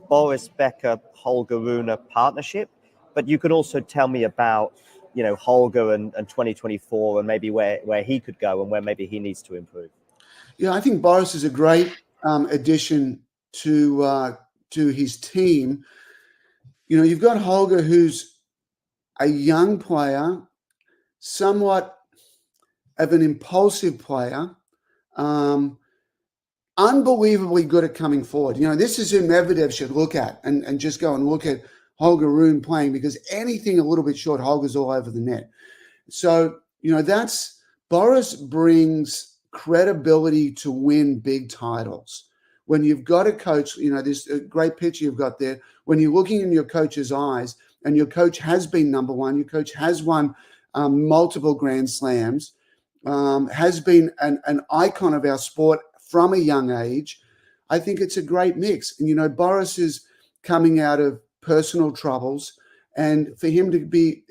Boris Becker Holger Rune partnership, but you could also tell me about Holger and 2024 and maybe where he could go and where maybe he needs to improve. Yeah, I think Boris is a great addition to his team. You've got Holger, who's a young player, somewhat of an impulsive player, unbelievably good at coming forward. This is who Medvedev should look at and just go and look at Holger Rune playing, because anything a little bit short, Holger's all over the net. So, that's Boris brings credibility to win big titles. When you've got a coach, this great picture you've got there, when you're looking in your coach's eyes and your coach has been number one, your coach has won multiple Grand Slams, has been an icon of our sport from a young age, I think it's a great mix. And, Boris is coming out of personal troubles, and for him to be,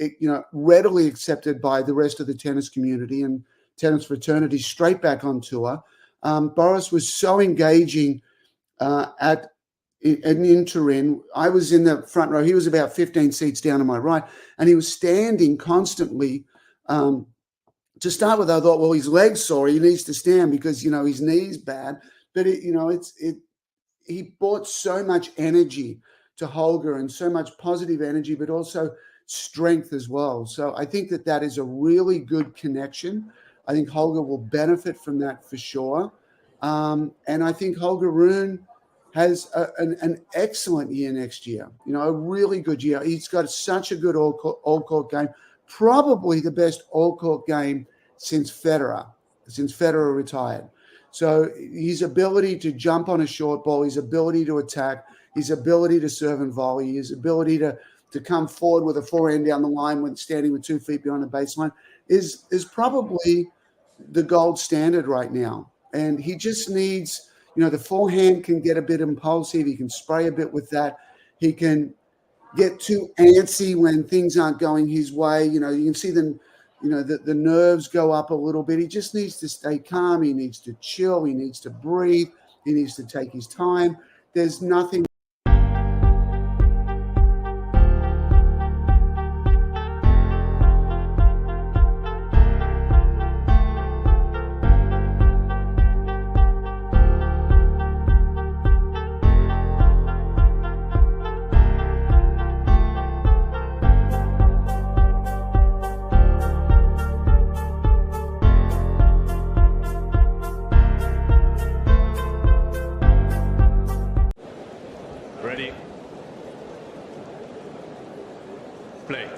readily accepted by the rest of the tennis community and tennis fraternity straight back on tour. Boris was so engaging at in Turin. I was in the front row. He was about 15 seats down on my right, and he was standing constantly. To start with, I thought, well, his leg's sore. He needs to stand because, his knee's bad. But, he brought so much energy to Holger and so much positive energy, but also strength as well. So I think that is a really good connection. I think Holger will benefit from that for sure. And I think Holger Rune has an excellent year next year, a really good year. He's got such a good all-court game. Probably the best all-court game since Federer retired. So his ability to jump on a short ball, his ability to attack, his ability to serve and volley, his ability to come forward with a forehand down the line when standing with 2 feet behind the baseline is probably the gold standard right now. And he just needs, the forehand can get a bit impulsive. He can spray a bit with that. He can get too antsy when things aren't going his way. You can see them, the nerves go up a little bit. He just needs to stay calm. He needs to chill. He needs to breathe. He needs to take his time. There's nothing. Ready? Play.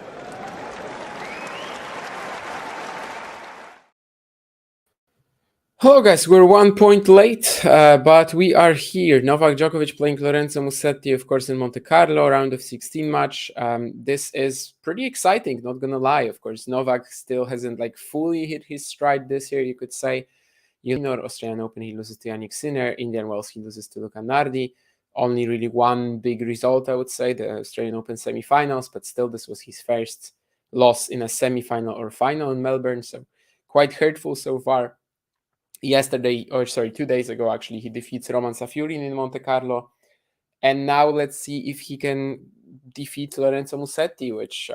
Hello guys, we're 1 point late, but we are here. Novak Djokovic playing Lorenzo Musetti, of course, in Monte Carlo, round of 16 match. This is pretty exciting, not gonna lie. Of course, Novak still hasn't fully hit his stride this year, you could say. Australian Open, he loses to Yannick Sinner. Indian Wells, he loses to Luca Nardi. Only really one big result, I would say, the Australian Open semi-finals, but still this was his first loss in a semi-final or final in Melbourne, so quite hurtful so far. 2 days ago, actually, he defeats Roman Safiullin in Monte Carlo, and now let's see if he can defeat Lorenzo Musetti, which,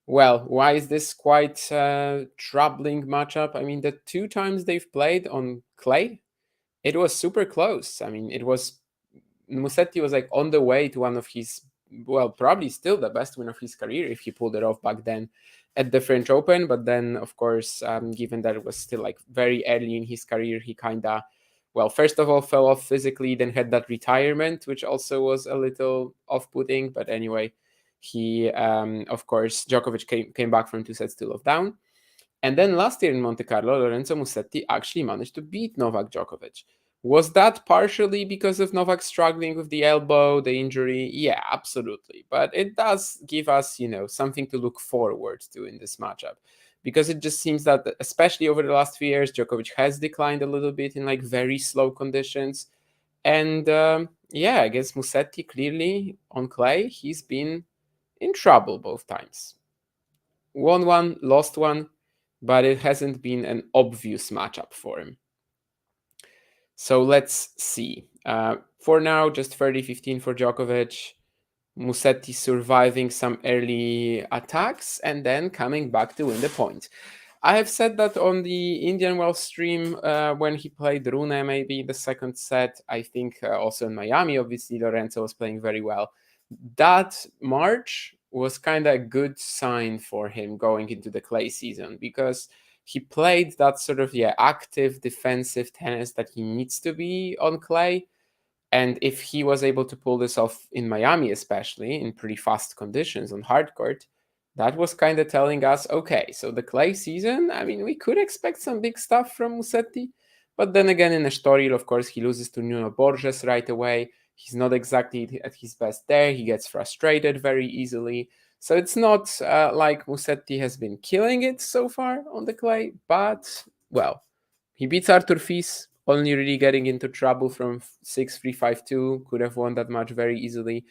why is this quite troubling matchup? I mean, the 2 times they've played on clay, it was super close. I mean, Musetti was on the way to one of his, probably still the best win of his career if he pulled it off back then at the French Open. But then, of course, given that it was still very early in his career, he kind of, first of all, fell off physically, then had that retirement, which also was a little off-putting. But anyway, he, of course, Djokovic came back from 2 sets to love down. And then last year in Monte Carlo, Lorenzo Musetti actually managed to beat Novak Djokovic. Was that partially because of Novak struggling with the elbow, the injury? Yeah, absolutely. But it does give us, something to look forward to in this matchup, because it just seems that, especially over the last few years, Djokovic has declined a little bit in very slow conditions. And against Musetti, clearly on clay, he's been in trouble both times. Won one, lost one, but it hasn't been an obvious matchup for him. So let's see. For now, just 30-15 for Djokovic. Musetti surviving some early attacks and then coming back to win the point. I have said that on the Indian Wells stream when he played Rune, maybe in the second set. I think also in Miami, obviously, Lorenzo was playing very well. That March was kind of a good sign for him going into the clay season because he played that sort of active defensive tennis that he needs to be on clay. And if he was able to pull this off in Miami, especially in pretty fast conditions on hard court, that was kind of telling us, okay, so the clay season, I mean, we could expect some big stuff from Musetti. But then again, in Estoril, of course, he loses to Nuno Borges right away. He's not exactly at his best there. He gets frustrated very easily. So it's not like Musetti has been killing it so far on the clay. But, well, he beats Artur Fils, only really getting into trouble from 6-3, 5-2. Could have won that match very easily.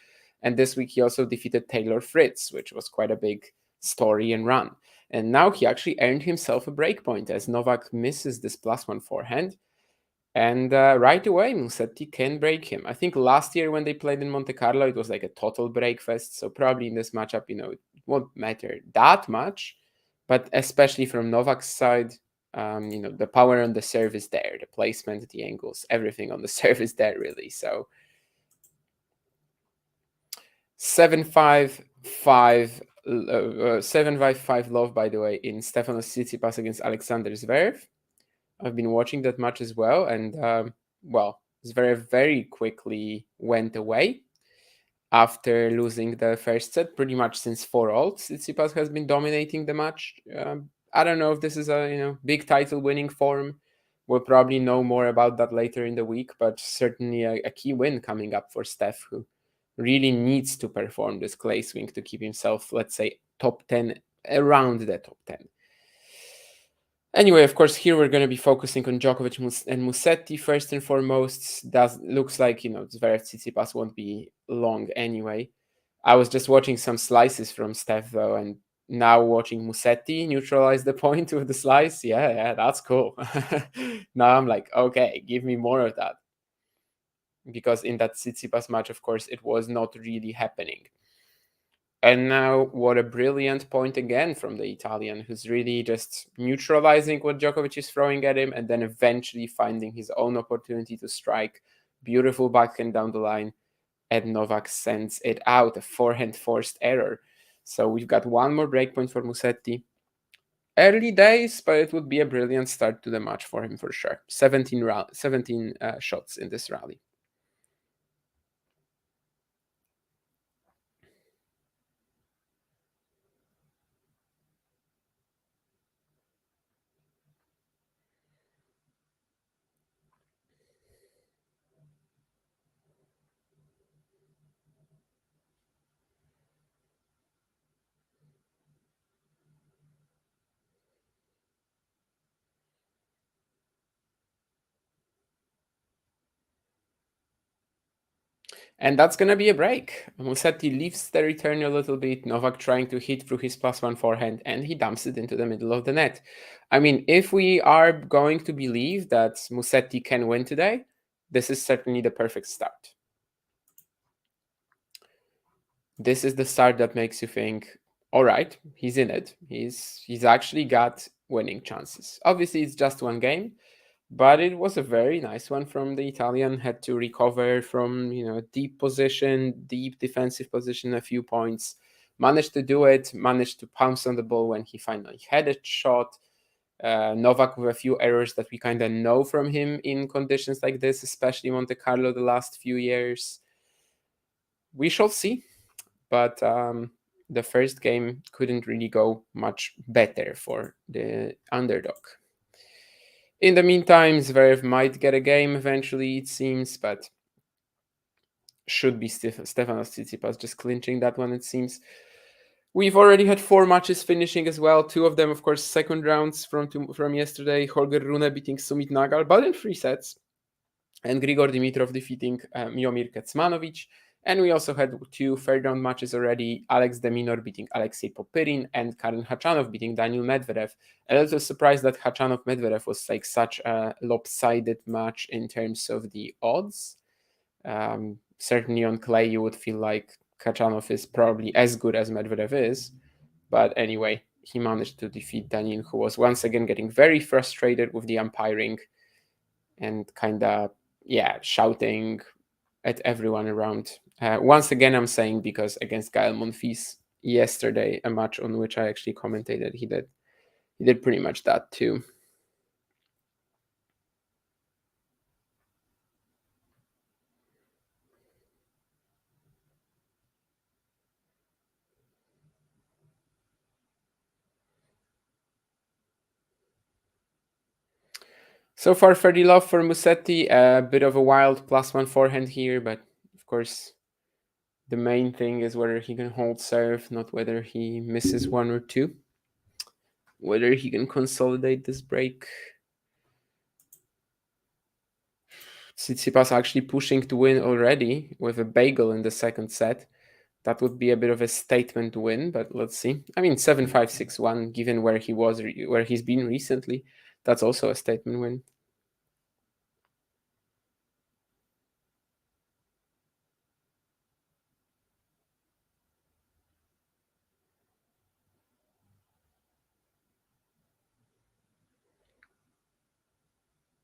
And this week he also defeated Taylor Fritz, which was quite a big story and run. And now he actually earned himself a breakpoint as Novak misses this +1 forehand. And right away, Musetti can break him. I think last year when they played in Monte Carlo, it was like a total breakfast. So probably in this matchup, it won't matter that much. But especially from Novak's side, the power on the serve is there, the placement, the angles, everything on the serve is there, really. So 7-5 love, by the way, in Stefanos Tsitsipas against Alexander Zverev. I've been watching that match as well, and Zverev very quickly went away after losing the first set. Pretty much since 4-all, Tsitsipas has been dominating the match. I don't know if this is a big title winning form. We'll probably know more about that later in the week, but certainly a key win coming up for Steph, who really needs to perform this clay swing to keep himself, let's say, top 10, around the top 10. Anyway, of course, here we're going to be focusing on Djokovic and Musetti first and foremost. Looks like, Zverev Tsitsipas won't be long anyway. I was just watching some slices from Steph, though, and now watching Musetti neutralize the point with the slice. Yeah, that's cool. Now I'm like, okay, give me more of that. Because in that Tsitsipas match, of course, it was not really happening. And now, what a brilliant point again from the Italian, who's really just neutralizing what Djokovic is throwing at him and then eventually finding his own opportunity to strike. Beautiful backhand down the line. And Novak sends it out, a forehand forced error. So we've got one more breakpoint for Musetti. Early days, but it would be a brilliant start to the match for him for sure. 17 shots in this rally. And that's going to be a break. Musetti leaves the return a little bit. Novak trying to hit through his +1 forehand, and he dumps it into the middle of the net. I mean, if we are going to believe that Musetti can win today, this is certainly the perfect start. This is the start that makes you think, all right, he's in it. He's actually got winning chances. Obviously, it's just one game. But it was a very nice one from the Italian. Had to recover from a deep defensive position, a few points. Managed to do it. Managed to pounce on the ball when he finally had a shot. Novak with a few errors that we kind of know from him in conditions like this, especially Monte Carlo the last few years. We shall see. But the first game couldn't really go much better for the underdog. In the meantime, Zverev might get a game eventually, it seems, but should be Stefanos Tsitsipas just clinching that one, it seems. We've already had 4 matches finishing as well. 2 of them, of course, second rounds from yesterday. Holger Rune beating Sumit Nagal, but in 3 sets. And Grigor Dimitrov defeating Miomir Kecmanovic. And we also had 2 third-round matches already. Alex de Minaur beating Alexei Popyrin and Karen Khachanov beating Daniil Medvedev. A little surprised that Khachanov-Medvedev was like such a lopsided match in terms of the odds. Certainly on clay, you would feel like Khachanov is probably as good as Medvedev is. But anyway, he managed to defeat Danin, who was once again getting very frustrated with the umpiring and kind of, shouting at everyone around. Once again, I'm saying because against Gael Monfils yesterday, a match on which I actually commentated, he did pretty much that too. So far, fairly love for Musetti. A bit of a wild +1 forehand here, but of course, the main thing is whether he can hold serve, not whether he misses one or two. Whether he can consolidate this break. Tsitsipas actually pushing to win already with a bagel in the second set. That would be a bit of a statement win, but let's see. I mean, 7-5, 6-1, given where he was, where he's been recently, that's also a statement win.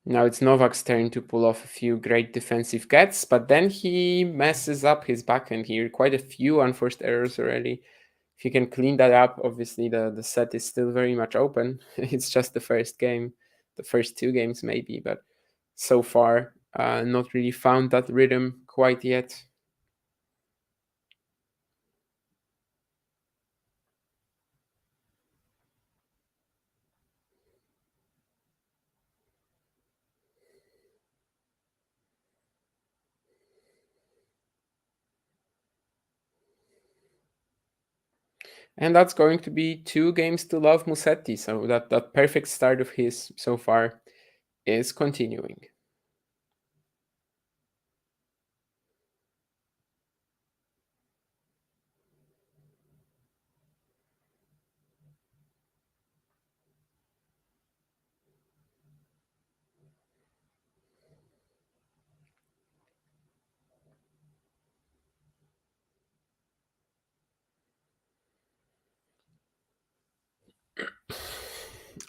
Now it's Novak's turn to pull off a few great defensive gets, but then he messes up his backhand here. Quite a few unforced errors already. If you can clean that up, obviously the set is still very much open. It's just the first game, the first two games maybe, but so far not really found that rhythm quite yet. And that's going to be 2 games to love Musetti. So that perfect start of his so far is continuing.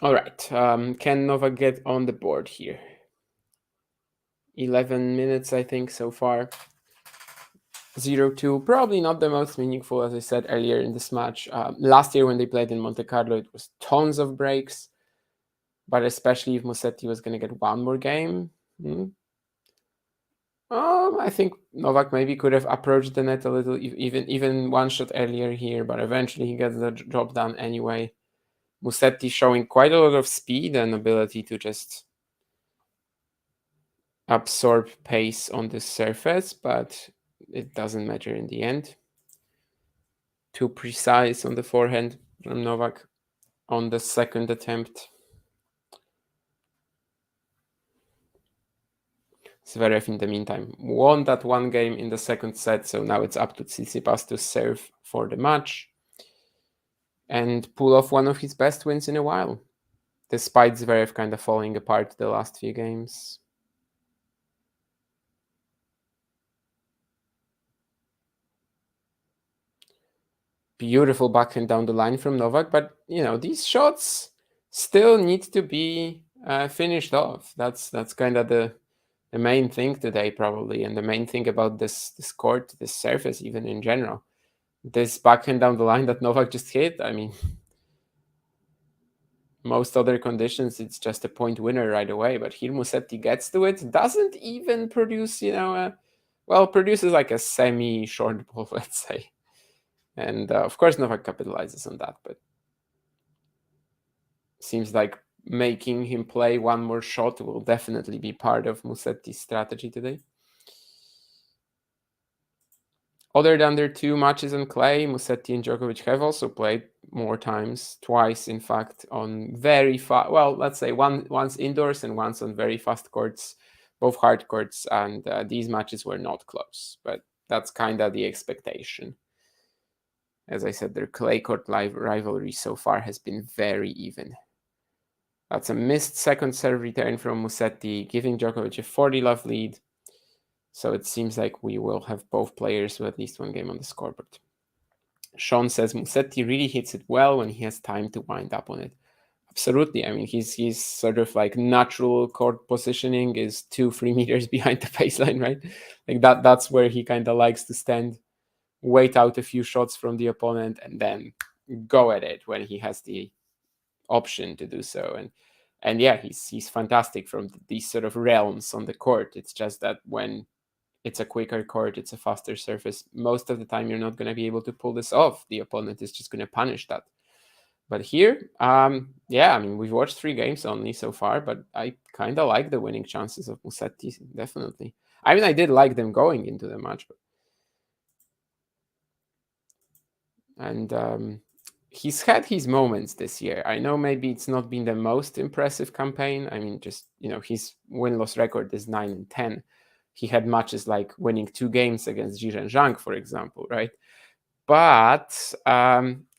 All right. Can Novak get on the board here? 11 minutes, I think, so far. 0-2, probably not the most meaningful, as I said earlier in this match. Last year when they played in Monte Carlo, it was tons of breaks, but especially if Musetti was going to get one more game. I think Novak maybe could have approached the net a little, even one shot earlier here, but eventually he gets the job done anyway. Musetti showing quite a lot of speed and ability to just absorb pace on the surface, but it doesn't matter in the end. Too precise on the forehand from Novak on the second attempt. Zverev, in the meantime, won that one game in the second set, so now it's up to Tsitsipas to serve for the match and pull off one of his best wins in a while, despite Zverev kind of falling apart the last few games. Beautiful backhand down the line from Novak, but these shots still need to be finished off. That's kind of the main thing today, probably, and the main thing about this court, this surface, even in general. This backhand down the line that Novak just hit, I mean, most other conditions, it's just a point winner right away. But here Musetti gets to it, doesn't even produce, produces like a semi-short ball, let's say. And of course, Novak capitalizes on that, but seems like making him play one more shot will definitely be part of Musetti's strategy today. Other than their 2 matches on clay, Musetti and Djokovic have also played more times, twice in fact, on very fast, let's say once indoors and once on very fast courts, both hard courts, and these matches were not close, but that's kind of the expectation. As I said, their clay court rivalry so far has been very even. That's a missed second serve return from Musetti, giving Djokovic a 40-love lead. So it seems like we will have both players with at least one game on the scoreboard. Sean says Musetti really hits it well when he has time to wind up on it. Absolutely. I mean, he's sort of like natural court positioning is 2-3 meters behind the baseline, right? Like that's where he kind of likes to stand, wait out a few shots from the opponent, and then go at it when he has the option to do so. And yeah, he's fantastic from these sort of realms on the court. It's just that when it's a quicker court, it's a faster surface, most of the time you're not going to be able to pull this off. The opponent is just going to punish that. But here, yeah, I mean, we've watched 3 games only so far, but I kind of like the winning chances of Musetti, definitely. I mean, I did like them going into the match. And he's had his moments this year. I know maybe it's not been the most impressive campaign. I mean, just, his win-loss record is 9-10. He had matches like winning 2 games against Jiren Zhang, for example, right? But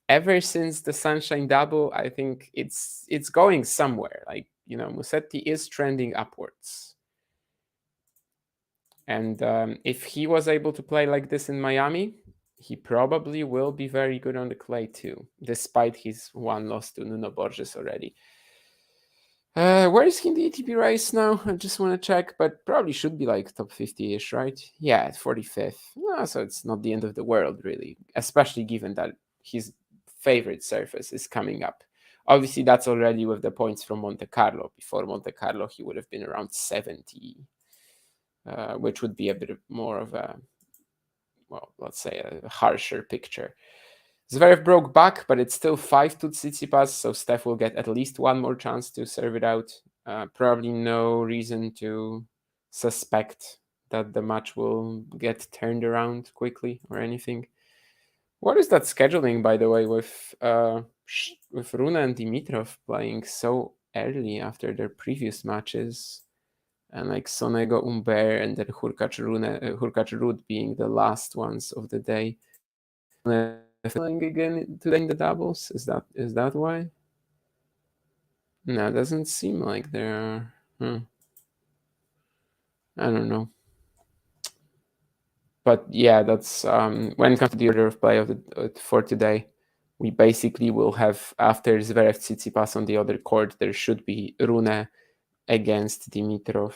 ever since the Sunshine Double, I think it's going somewhere. Like, Musetti is trending upwards. And if he was able to play like this in Miami, he probably will be very good on the clay too, despite his 1 loss to Nuno Borges already. Where is he in the ATP race now? I just want to check, but probably should be like top 50-ish, right? Yeah, at 45th. No, so it's not the end of the world, really, especially given that his favorite surface is coming up. Obviously, that's already with the points from Monte Carlo. Before Monte Carlo, he would have been around 70, which would be a bit more of a, well, let's say a harsher picture. Zverev broke back, but it's still 5 to Tsitsipas, so Steph will get at least 1 more chance to serve it out. Probably no reason to suspect that the match will get turned around quickly or anything. What is that scheduling, by the way, with Rune and Dimitrov playing so early after their previous matches, and like Sonego, Humbert, and then Hurkacz Ruud being the last ones of the day. Playing again today in the doubles? Is that why? No, it doesn't seem like there are. I don't know. But yeah, that's when it comes to the order of play for today, we basically will have, after Zverev Tsitsipas on the other court, there should be Rune against Dimitrov.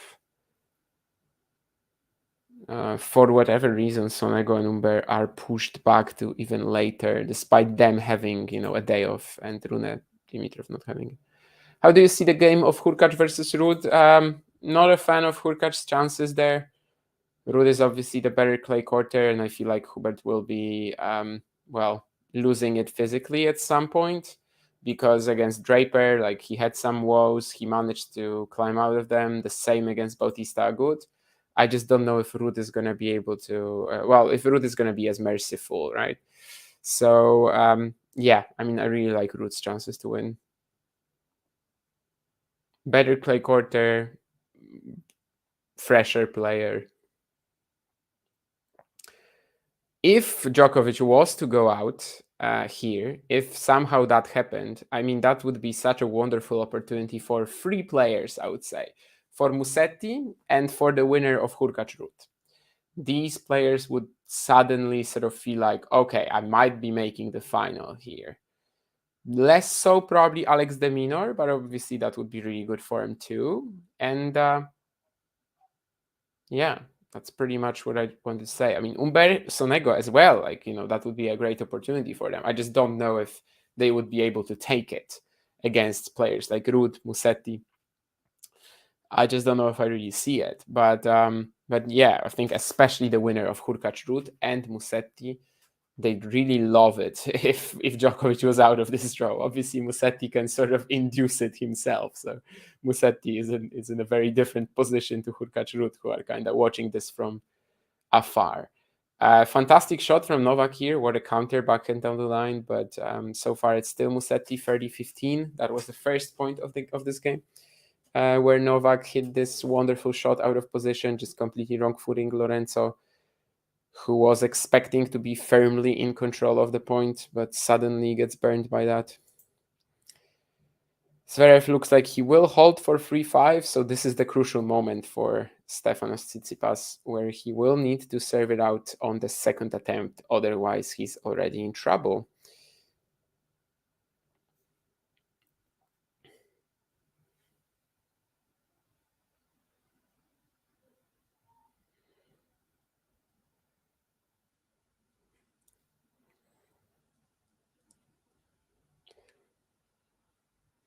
For whatever reason, Sonego and Humbert are pushed back to even later, despite them having, a day off, and Rune Dimitrov not having. How do you see the game of Hurkacz versus Ruud? Not a fan of Hurkacz's chances there. Ruud is obviously the better clay courter, and I feel like Hubert will be, losing it physically at some point, because against Draper, like, he had some woes, he managed to climb out of them. The same against Bautista Agut. I just don't know if Ruud is going to be able to, if Ruud is going to be as merciful, right? So, yeah, I mean, I really like Ruud's chances to win. Better clay courter, fresher player. If Djokovic was to go out here, if somehow that happened, I mean, that would be such a wonderful opportunity for 3 players, I would say. For Musetti and for the winner of Hurkacz Ruud. These players would suddenly sort of feel like, okay, I might be making the final here. Less so probably Alex de Minaur, but obviously that would be really good for him too. And yeah, that's pretty much what I wanted to say. I mean, Humbert, Sonego as well, like, that would be a great opportunity for them. I just don't know if they would be able to take it against players like Ruud, Musetti. I just don't know if I really see it. But yeah, I think especially the winner of Hurkacz Ruud and Musetti, they'd really love it if Djokovic was out of this draw. Obviously, Musetti can sort of induce it himself. So Musetti is in a very different position to Hurkacz Ruud, who are kind of watching this from afar. Fantastic shot from Novak here. What a counter backhand down the line. But so far, it's still Musetti 30-15. That was the first point of this game. Where Novak hit this wonderful shot out of position, just completely wrong-footing Lorenzo, who was expecting to be firmly in control of the point, but suddenly gets burned by that. Zverev looks like he will hold for 3-5, so this is the crucial moment for Stefanos Tsitsipas, where he will need to serve it out on the second attempt. Otherwise, he's already in trouble.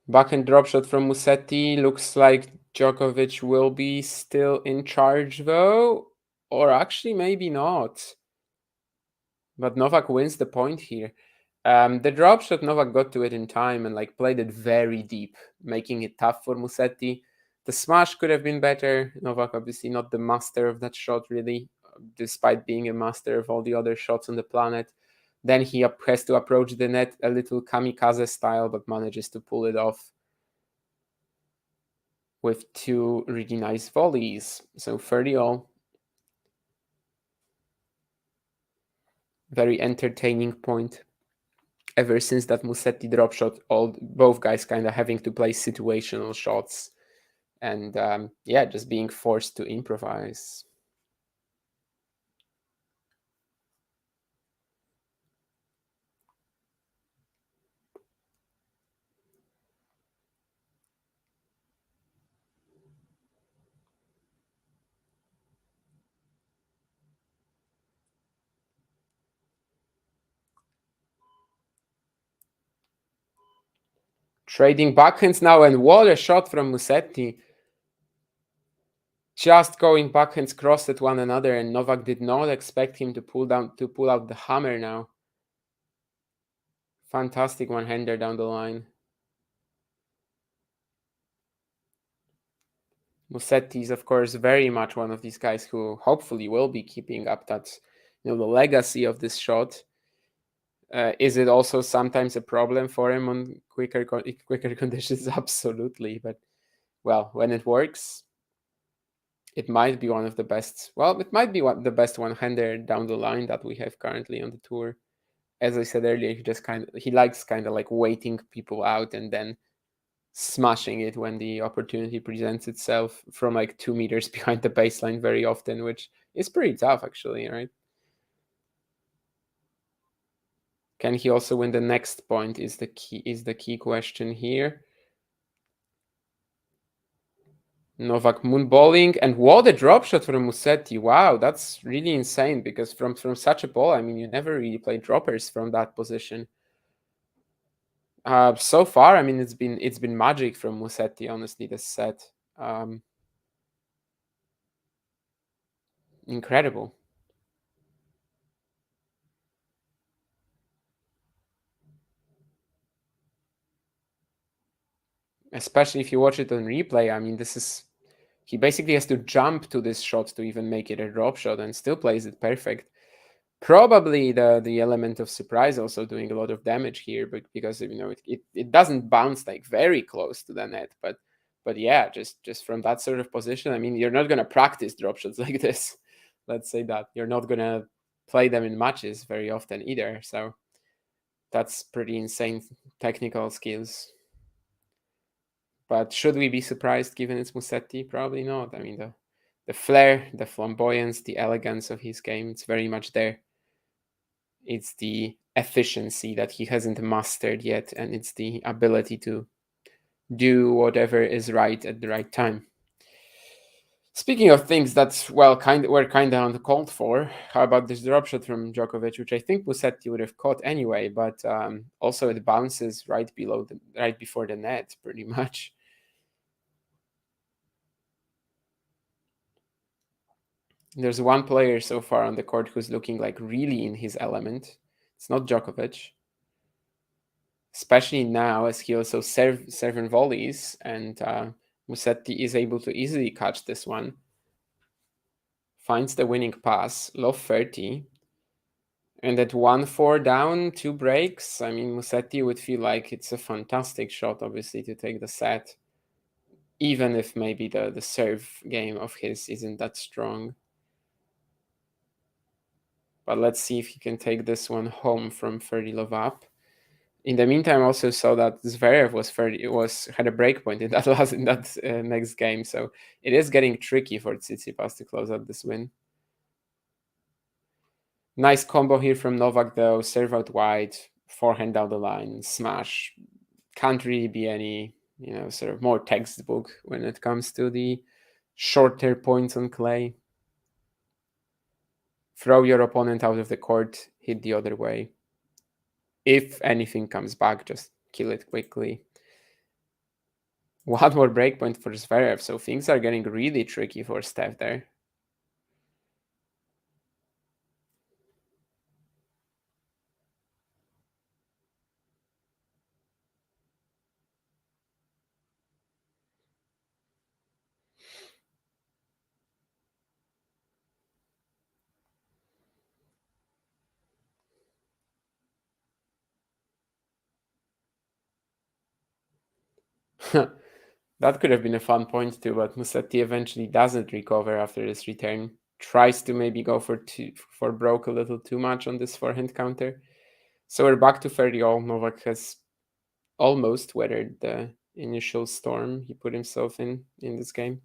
Backhand drop shot from Musetti. Looks like Djokovic will be still in charge though. Or actually, maybe not. But Novak wins the point here. The drop shot, Novak got to it in time and like played it very deep, making it tough for Musetti. The smash could have been better. Novak obviously not the master of that shot really, despite being a master of all the other shots on the planet. Then he has to approach the net a little kamikaze style, but manages to pull it off with two really nice volleys. So 30-all. Very entertaining point. Ever since that Musetti drop shot, both guys kind of having to play situational shots and just being forced to improvise. Trading backhands now, and what a shot from Musetti. Just going backhands crossed at one another, and Novak did not expect him to pull out the hammer now. Fantastic one-hander down the line. Musetti is, of course, very much one of these guys who hopefully will be keeping up that, the legacy of this shot. Is it also sometimes a problem for him on quicker conditions? Absolutely, but well, when it works, it might be one of the best. Well, it might be the best one-hander down the line that we have currently on the tour. As I said earlier, he likes kind of like waiting people out and then smashing it when the opportunity presents itself from like 2 meters behind the baseline very often, which is pretty tough actually, right? Can he also win the next point is the key question here. Novak moonballing, and what a drop shot from Musetti. Wow, that's really insane because from such a ball, I mean, you never really play droppers from that position. So far, I mean, it's been magic from Musetti, honestly, this set. Incredible. Especially if you watch it on replay, I mean, he basically has to jump to this shot to even make it a drop shot and still plays it perfect. Probably the element of surprise also doing a lot of damage here, but because it doesn't bounce like very close to the net, but yeah, just from that sort of position, I mean, you're not gonna practice drop shots like this. Let's say that you're not gonna play them in matches very often either. So that's pretty insane technical skills. But should we be surprised given it's Musetti? Probably not. I mean, the flair, the flamboyance, the elegance of his game, it's very much there. It's the efficiency that he hasn't mastered yet, and it's the ability to do whatever is right at the right time. Speaking of things that were kind of uncalled for, how about this drop shot from Djokovic, which I think Musetti would have caught anyway, but also it bounces right before the net, pretty much. There's one player so far on the court who's looking like really in his element. It's not Djokovic. Especially now as he also serving volleys, and Musetti is able to easily catch this one. Finds the winning pass, low 30. And at 1-4 down, 2 breaks, I mean, Musetti would feel like it's a fantastic shot, obviously, to take the set. Even if maybe the serve game of his isn't that strong. But let's see if he can take this one home from 30 love up. In the meantime, I also saw that Zverev had a break point in that next game, so it is getting tricky for Tsitsipas to close out this win. Nice combo here from Novak, though. Serve out wide, forehand down the line, smash. Can't really be any, sort of more textbook when it comes to the shorter points on clay. Throw your opponent out of the court, hit the other way. If anything comes back, just kill it quickly. One more breakpoint for Zverev, so things are getting really tricky for Steph there. That could have been a fun point too, but Musetti eventually doesn't recover after this return. Tries to maybe go for broke a little too much on this forehand counter. So we're back to 30-all. Novak has almost weathered the initial storm he put himself in this game.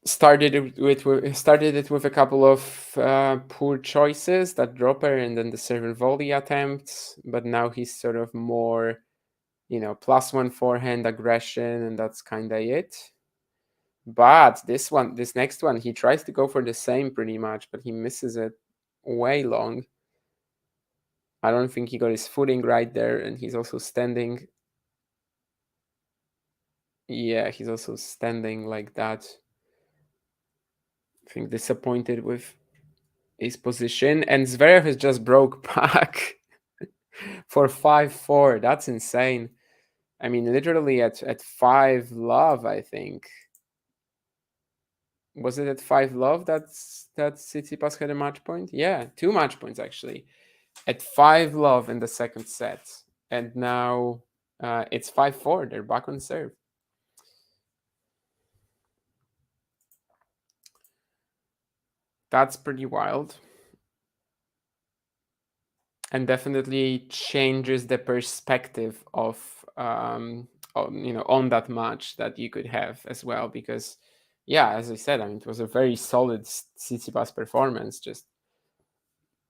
Started it with a couple of poor choices, that dropper and then the serve and volley attempts, but now he's sort of more, +1 forehand aggression, and that's kind of it. But this next one, he tries to go for the same pretty much, but he misses it way long. I don't think he got his footing right there, and he's also standing. Yeah, he's also standing like that. I think disappointed with his position, and Zverev has just broke back for 5-4. That's insane. I mean, literally at 5 love, I think. Was it at 5 love that Tsitsipas had a match point? Yeah, 2 match points actually. At 5 love in the second set. And now it's 5-4. They're back on serve. That's pretty wild. And definitely changes the perspective of on that match that you could have as well, because as I said, I mean, it was a very solid Tsitsipas performance, just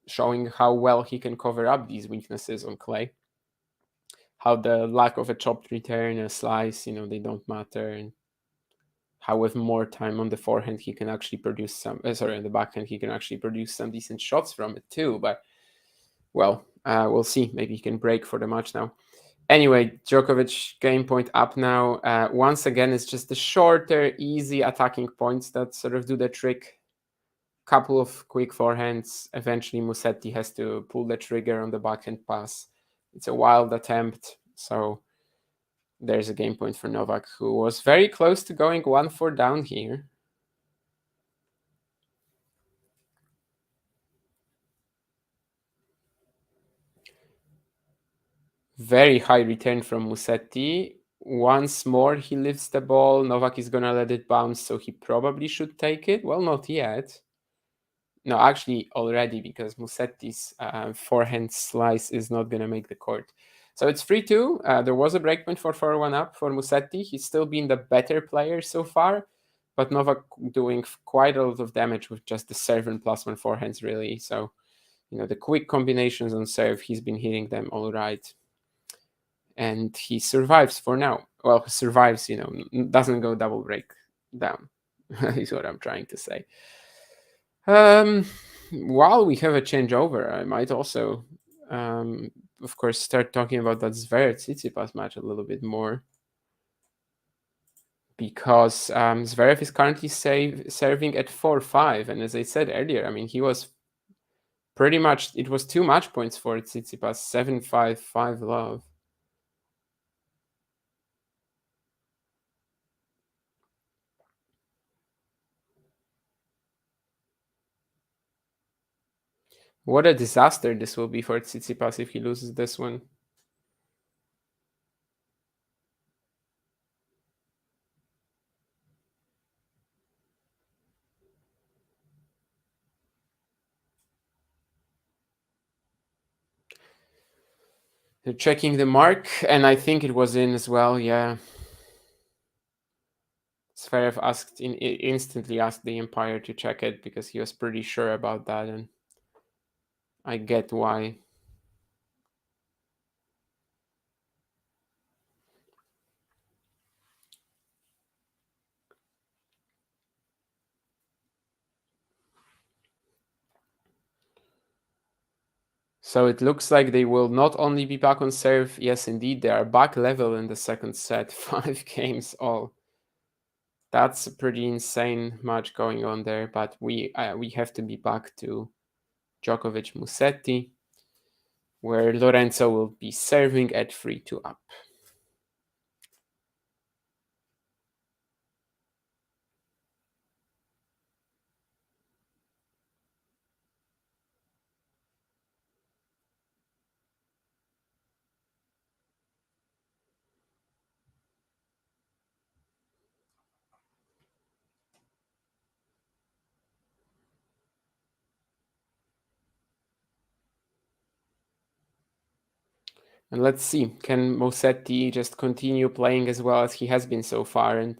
showing how well he can cover up these weaknesses on clay, how the lack of a chopped return, a slice, they don't matter, and how with more time on the forehand he can actually produce on the backhand he can actually produce some decent shots from it too. But we'll see. Maybe he can break for the match now. Anyway, Djokovic game point up now. Once again, it's just the shorter, easy attacking points that sort of do the trick. Couple of quick forehands. Eventually, Musetti has to pull the trigger on the backhand pass. It's a wild attempt. So there's a game point for Novak, who was very close to going 1-4 down here. Very high return from Musetti. Once more, he lifts the ball. Novak is going to let it bounce, so he probably should take it. Well, not yet. No, actually, already, because Musetti's forehand slice is not going to make the court. So it's 3-2. There was a breakpoint for 4-1 up for Musetti. He's still been the better player so far, but Novak doing quite a lot of damage with just the serve and +1 forehands, really. So, the quick combinations on serve, he's been hitting them all right. And he survives for now. Well, survives, doesn't go double break down, is what I'm trying to say. While we have a changeover, I might also, of course, start talking about that Zverev-Tsitsipas match a little bit more. Because Zverev is currently serving at 4-5. And as I said earlier, I mean, he was pretty much, it was 2 match points for Tsitsipas, 7-5, 5 love. What a disaster this will be for Tsitsipas if he loses this one. They're checking the mark, and I think it was in as well. Yeah. Zverev instantly asked the umpire to check it because he was pretty sure about that, and I get why. So it looks like they will not only be back on serve. Yes, indeed, they are back level in the second set. 5 games all. That's a pretty insane match going on there. But we have to be back to Djokovic Musetti, where Lorenzo will be serving at 3-2 up. And let's see, can Musetti just continue playing as well as he has been so far and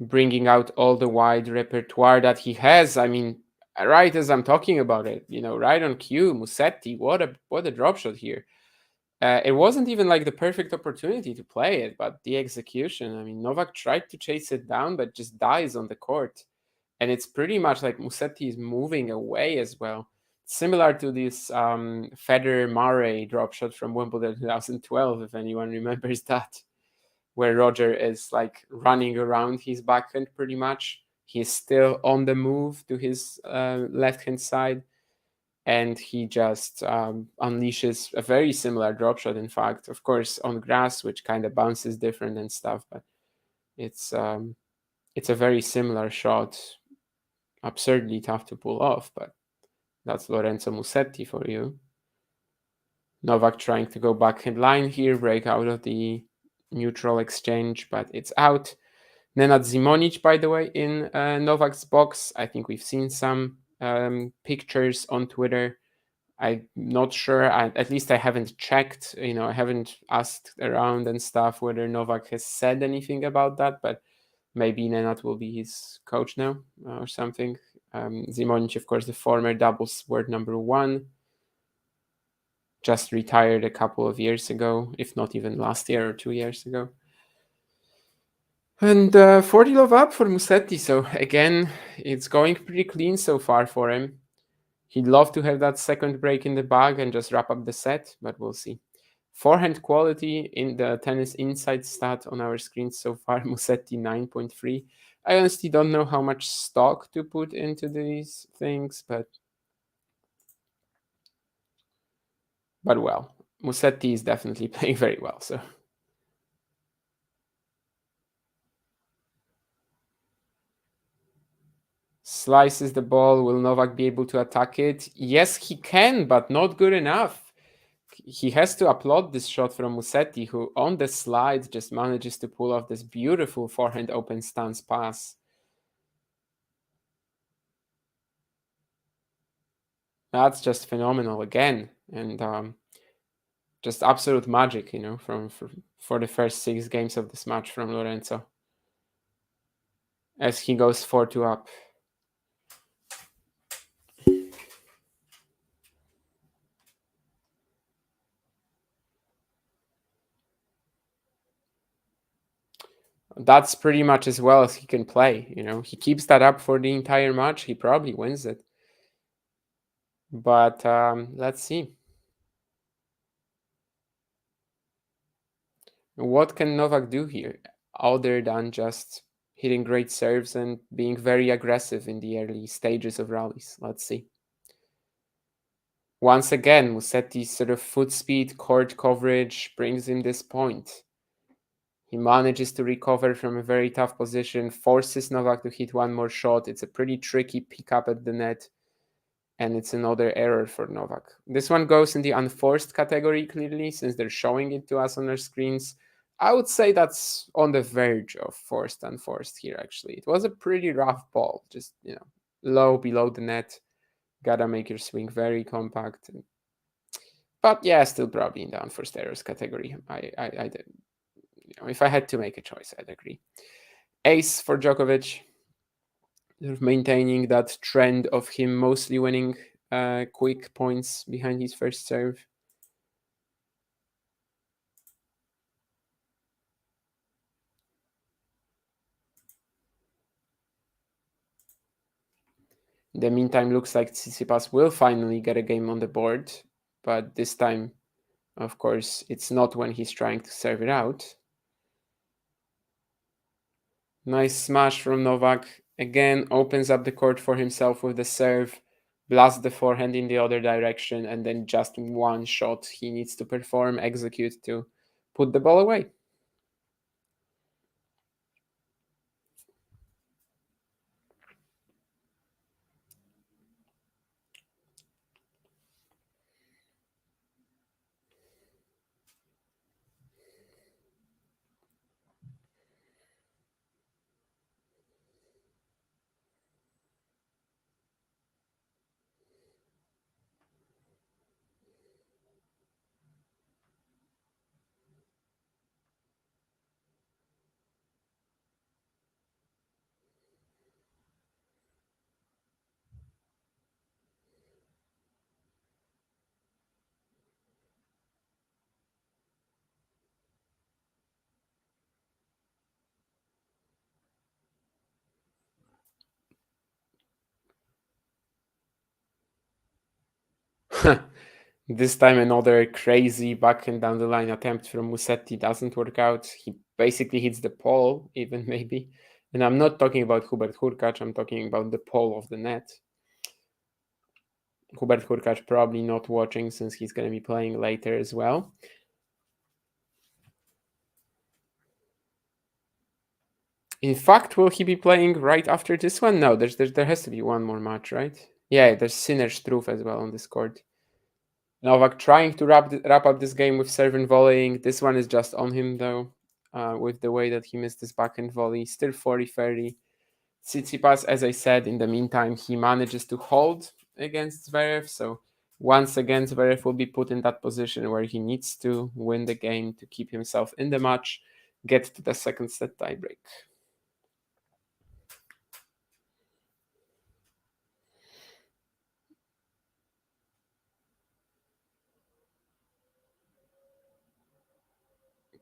bringing out all the wide repertoire that he has? I mean, right as I'm talking about it, right on cue, Musetti, what a drop shot here. It wasn't even like the perfect opportunity to play it, but the execution. I mean, Novak tried to chase it down, but just dies on the court. And it's pretty much like Musetti is moving away as well. Similar to this Federer-Murray drop shot from Wimbledon 2012, if anyone remembers that, where Roger is like running around his backhand pretty much. He's still on the move to his left-hand side, and he just unleashes a very similar drop shot, in fact, of course, on grass, which kind of bounces different and stuff, but it's a very similar shot. Absurdly tough to pull off, but that's Lorenzo Musetti for you. Novak trying to go backhand line here, break out of the neutral exchange, but it's out. Nenad Zimonjic, by the way, in Novak's box. I think we've seen some pictures on Twitter. I'm not sure. At least I haven't checked. I haven't asked around and stuff whether Novak has said anything about that, but maybe Nenad will be his coach now or something. Zimonjic, of course, the former doubles world number 1, just retired a couple of years ago, if not even last year or 2 years ago. And 40 love up for Musetti. So again, it's going pretty clean so far for him. He'd love to have that second break in the bag and just wrap up the set, but we'll see. Forehand quality in the Tennis Insight stat on our screen so far, Musetti 9.3. I honestly don't know how much stock to put into these things, but well, Musetti is definitely playing very well. So slices the ball. Will Novak be able to attack it? Yes, he can, but not good enough. He has to applaud this shot from Musetti, who on the slide just manages to pull off this beautiful forehand open stance pass. That's just phenomenal again, and just absolute magic, for the first 6 games of this match from Lorenzo, as he goes 4-2 up. That's pretty much as well as he can play. He keeps that up for the entire match, he probably wins it. But let's see. What can Novak do here other than just hitting great serves and being very aggressive in the early stages of rallies? Let's see. Once again, Musetti's sort of foot speed, court coverage brings him this point. He manages to recover from a very tough position, forces Novak to hit one more shot. It's a pretty tricky pick up at the net, and it's another error for Novak. This one goes in the unforced category, clearly, since they're showing it to us on our screens. I would say that's on the verge of forced, unforced here, actually. It was a pretty rough ball, just, low below the net. Gotta make your swing very compact. But yeah, still probably in the unforced errors category. I if I had to make a choice, I'd agree. Ace for Djokovic, maintaining that trend of him mostly winning quick points behind his first serve. In the meantime, looks like Tsitsipas will finally get a game on the board, but this time, of course, it's not when he's trying to serve it out. Nice smash from Novak. Again, opens up the court for himself with the serve, blasts the forehand in the other direction, and then just one shot he needs to perform, execute to put the ball away. This time another crazy back and down the line attempt from Musetti doesn't work out. He basically hits the pole, even maybe. And I'm not talking about Hubert Hurkacz, I'm talking about the pole of the net. Hubert Hurkacz probably not watching since he's going to be playing later as well. In fact, will he be playing right after this one? No, there has to be one more match, right? Yeah, there's Sinner Struff as well on this court. Novak trying to wrap up this game with serve and volleying. This one is just on him, though, with the way that he missed this backhand volley. Still 40-30. Tsitsipas, as I said, in the meantime, he manages to hold against Zverev. So once again, Zverev will be put in that position where he needs to win the game to keep himself in the match, get to the second set tiebreak.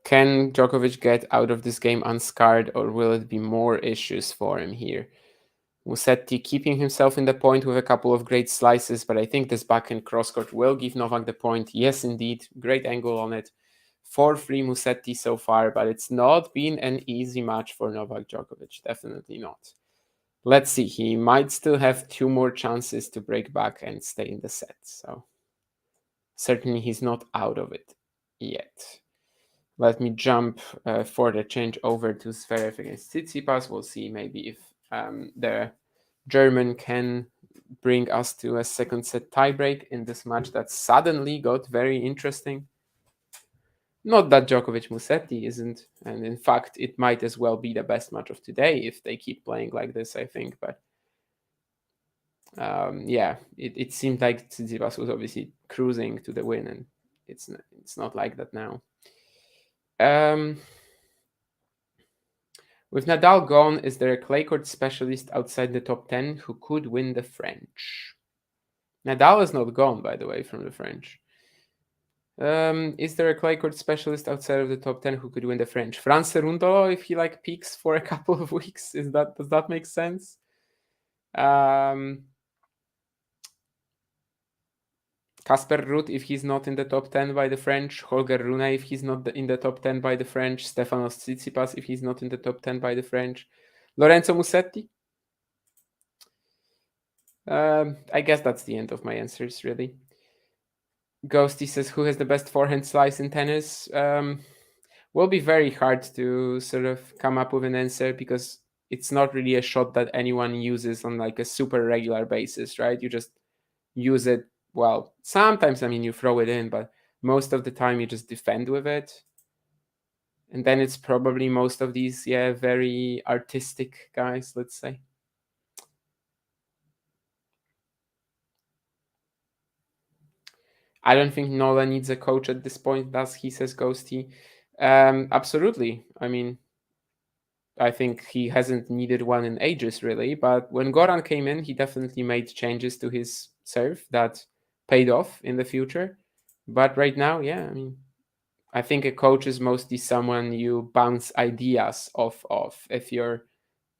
Can Djokovic get out of this game unscarred, or will it be more issues for him here? Musetti keeping himself in the point with a couple of great slices, but I think this backhand crosscourt will give Novak the point. Yes, indeed. Great angle on it. 4-3 Musetti so far, but it's not been an easy match for Novak Djokovic. Definitely not. Let's see. He might still have 2 more chances to break back and stay in the set. So certainly he's not out of it yet. Let me jump for the change over to Zverev against Tsitsipas. We'll see maybe if the German can bring us to a second set tiebreak in this match that suddenly got very interesting. Not that Djokovic Musetti isn't, and in fact, it might as well be the best match of today if they keep playing like this, I think. But yeah, it seemed like Tsitsipas was obviously cruising to the win, and it's not like that now. With Nadal gone, is there a clay court specialist outside the top 10 who could win the French? Nadal is not gone, by the way, from the French. Is there a clay court specialist outside of the top 10 who could win the French? Fran Cerundolo, if he peaks for a couple of weeks, does that make sense? Casper Ruud, if he's not in the top 10 by the French. Holger Rune, if he's not in the top 10 by the French. Stefanos Tsitsipas, if he's not in the top 10 by the French. Lorenzo Musetti. I guess that's the end of my answers, really. Ghosty says, who has the best forehand slice in tennis? Will be very hard to sort of come up with an answer because it's not really a shot that anyone uses on a super regular basis, right? You just use it. Well, sometimes, you throw it in, but most of the time you just defend with it. And then it's probably most of these, very artistic guys, let's say. I don't think Nola needs a coach at this point, thus he says Ghosty. Absolutely. I mean, I think he hasn't needed one in ages, really. But when Goran came in, he definitely made changes to his serve that paid off in the future. But right now, yeah, I mean, I think a coach is mostly someone you bounce ideas off of if you're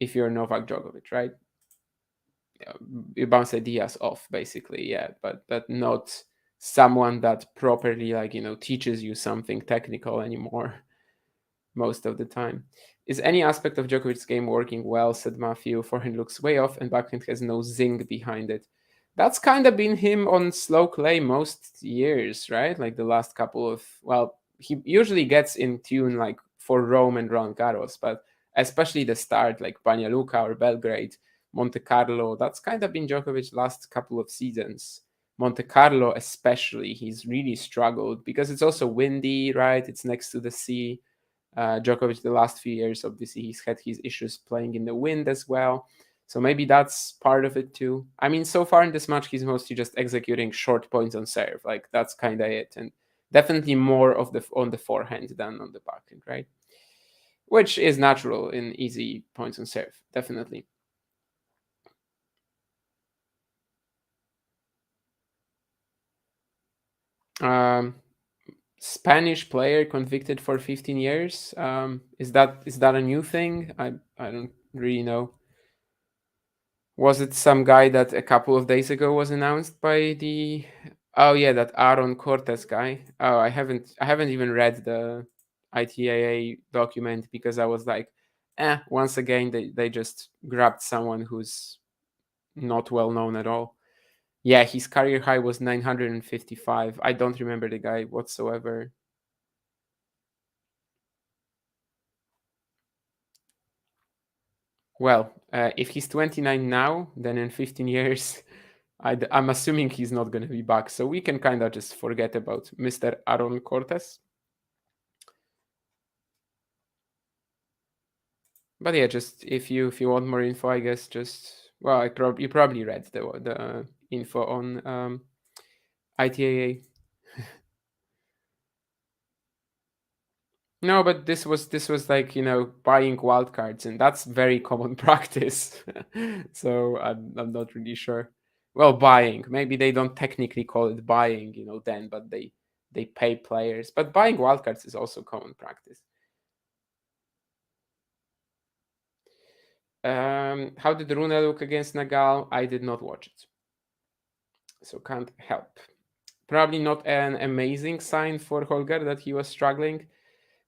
Novak Djokovic, right? You bounce ideas off, basically, yeah, but not someone that properly, like, teaches you something technical anymore most of the time. Is any aspect of Djokovic's game working well? Said Matthew. Forehand looks way off and backhand has no zing behind it. That's kind of been him on slow clay most years, right? Like the last couple of, well, he usually gets in tune like for Rome and Roland Garros, but especially the start, like Banja Luka or Belgrade, Monte Carlo, that's kind of been Djokovic's last couple of seasons. Monte Carlo especially, he's really struggled because it's also windy, right? It's next to the sea. Djokovic, the last few years, obviously, he's had his issues playing in the wind as well. So maybe that's part of it too. I mean, so far in this match, he's mostly just executing short points on serve. Like that's kind of it, and definitely more of the on the forehand than on the backhand, right? Which is natural in easy points on serve, definitely. Spanish player convicted for 15 years. Is that a new thing? I don't really know. Was it some guy that a couple of days ago was announced by the? Oh yeah, that Aaron Cortes guy. Oh, I haven't even read the ITAA document because I was like, once again they just grabbed someone who's not well known at all. Yeah, his career high was 955. I don't remember the guy whatsoever. Well, if he's 29 now, then in 15 years, I'm assuming he's not going to be back. So we can kind of just forget about Mr. Aaron Cortes. But yeah, just if you want more info, I guess just you probably read the info on ITAA. No, but this was like buying wildcards, and that's very common practice. So I'm not really sure. Well, buying, maybe they don't technically call it buying, then, but they pay players. But buying wildcards is also common practice. How did Rune look against Nagal? I did not watch it, so can't help. Probably not an amazing sign for Holger that he was struggling.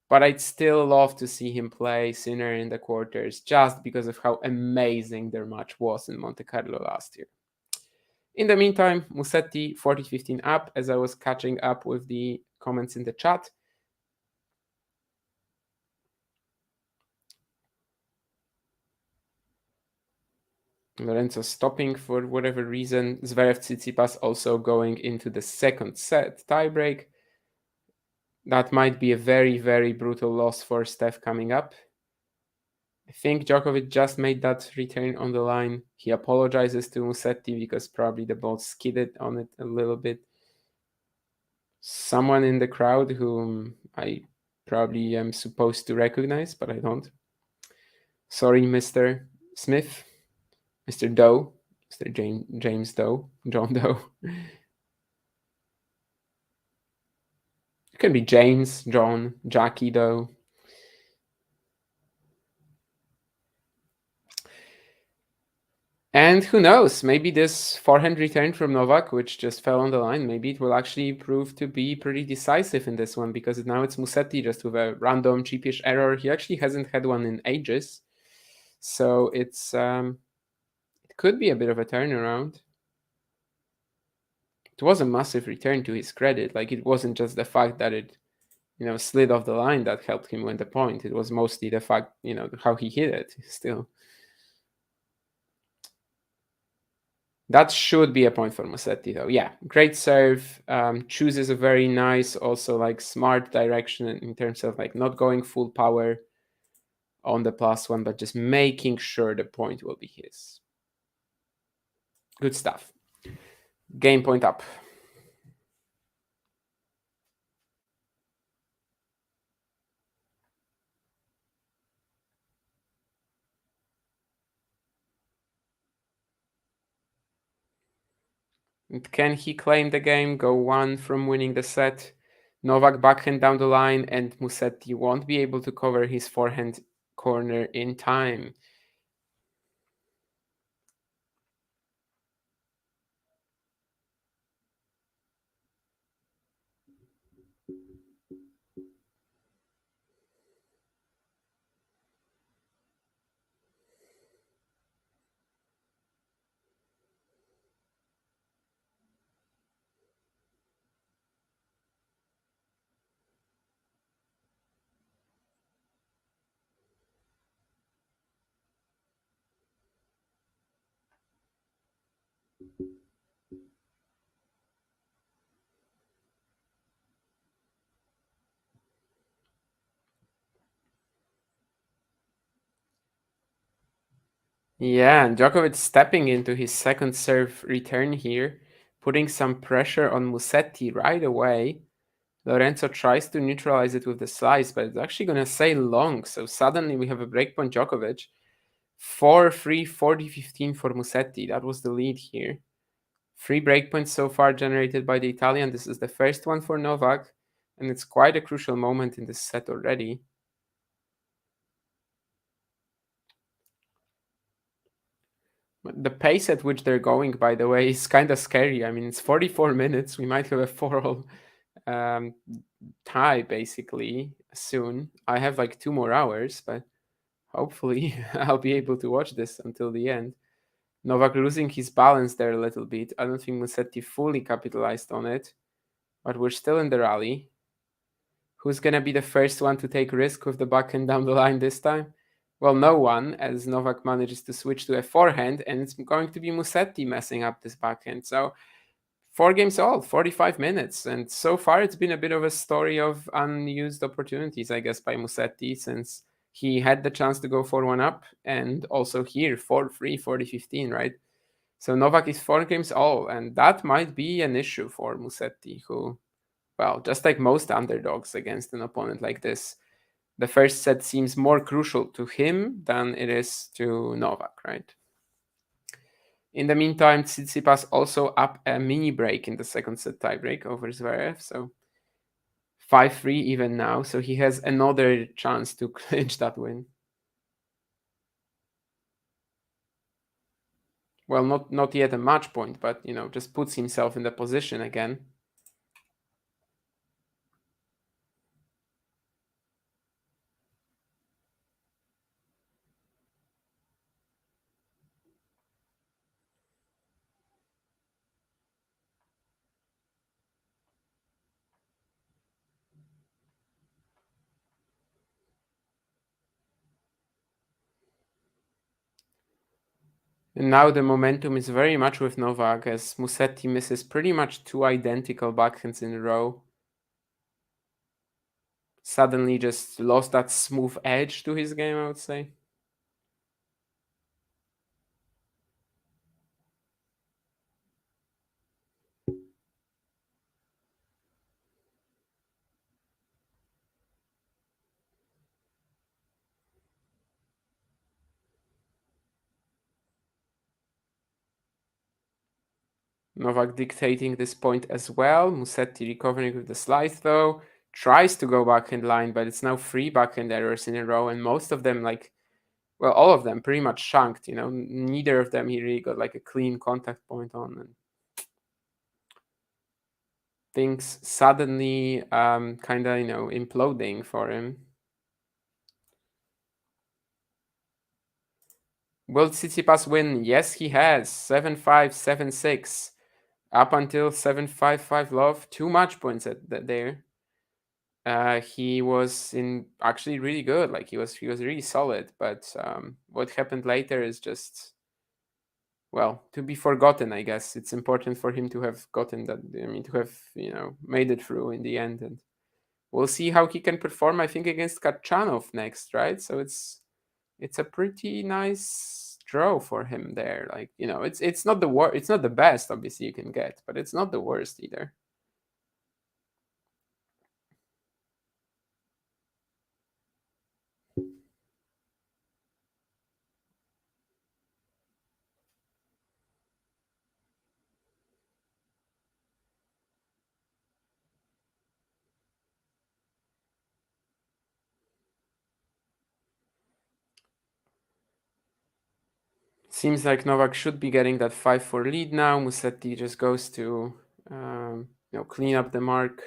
But I'd still love to see him play Sinner in the quarters just because of how amazing their match was in Monte Carlo last year. In the meantime, Musetti 40-15 up as I was catching up with the comments in the chat. Lorenzo stopping for whatever reason. Zverev Tsitsipas also going into the second set tiebreak. That might be a very, very brutal loss for Steph coming up. I think Djokovic just made that return on the line. He apologizes to Musetti because probably the ball skidded on it a little bit. Someone in the crowd whom I probably am supposed to recognize, but I don't. Sorry, Mr. Smith, Mr. Doe, Mr. James Doe, John Doe. It can be James, John, Jackie Doe. And who knows, maybe this forehand return from Novak, which just fell on the line, maybe it will actually prove to be pretty decisive in this one, because now it's Musetti just with a random cheapish error. He actually hasn't had one in ages. So it could be a bit of a turnaround. It was a massive return to his credit. Like, it wasn't just the fact that it, slid off the line that helped him win the point. It was mostly the fact, how he hit it still. That should be a point for Musetti, though. Yeah, great serve. Chooses a very nice, also like smart direction in terms of like not going full power on the +1, but just making sure the point will be his. Good stuff. Game point up. And can he claim the game, go one from winning the set? Novak backhand down the line, and Musetti won't be able to cover his forehand corner in time. Yeah, and Djokovic stepping into his second serve return here, putting some pressure on Musetti right away. Lorenzo tries to neutralize it with the slice, but it's actually going to sail long. So suddenly we have a breakpoint Djokovic. 4-3, 40-15 for Musetti. That was the lead here. 3 breakpoints so far generated by the Italian. This is the first one for Novak, and it's quite a crucial moment in this set already. The pace at which they're going, by the way, is kind of scary. I mean, it's 44 minutes. We might have a 4-all tie, basically, soon. I have like 2 more hours, but hopefully I'll be able to watch this until the end. Novak losing his balance there a little bit. I don't think Musetti fully capitalized on it, but we're still in the rally. Who's going to be the first one to take risk with the backhand down the line this time? Well, no one, as Novak manages to switch to a forehand, and it's going to be Musetti messing up this backhand. So 4 games all, 45 minutes. And so far, it's been a bit of a story of unused opportunities, I guess, by Musetti, since he had the chance to go 4-1 up, and also here, 4-3, 40-15, right? So Novak is 4 games all, and that might be an issue for Musetti, who, well, just like most underdogs against an opponent like this, the first set seems more crucial to him than it is to Novak, right? In the meantime, Tsitsipas also up a mini break in the second set tiebreak over Zverev, so 5-3 even now, so he has another chance to clinch that win. Well, not yet a match point, but, just puts himself in the position again. And now the momentum is very much with Novak, as Musetti misses pretty much 2 identical backhands in a row. Suddenly just lost that smooth edge to his game, I would say. Novak dictating this point as well. Musetti recovering with the slice though. Tries to go backhand line, but it's now 3 backhand errors in a row, and most of them, all of them pretty much shanked, Neither of them he really got like a clean contact point on, and things suddenly kind of, imploding for him. Will Tsitsipas win? Yes, he has. 7-5, 7-6. Up until 7-5 love. 2 match points there. He was in actually really good. Like he was really solid. But what happened later is just, well, to be forgotten, I guess. It's important for him to have gotten that. I mean, to have made it through in the end. And we'll see how he can perform. I think against Kachanov next, right? So it's a pretty nice draw for him there. Like it's not the it's not the best obviously you can get, but it's not the worst either. Seems like Novak should be getting that 5-4 lead now. Musetti just goes to clean up the mark.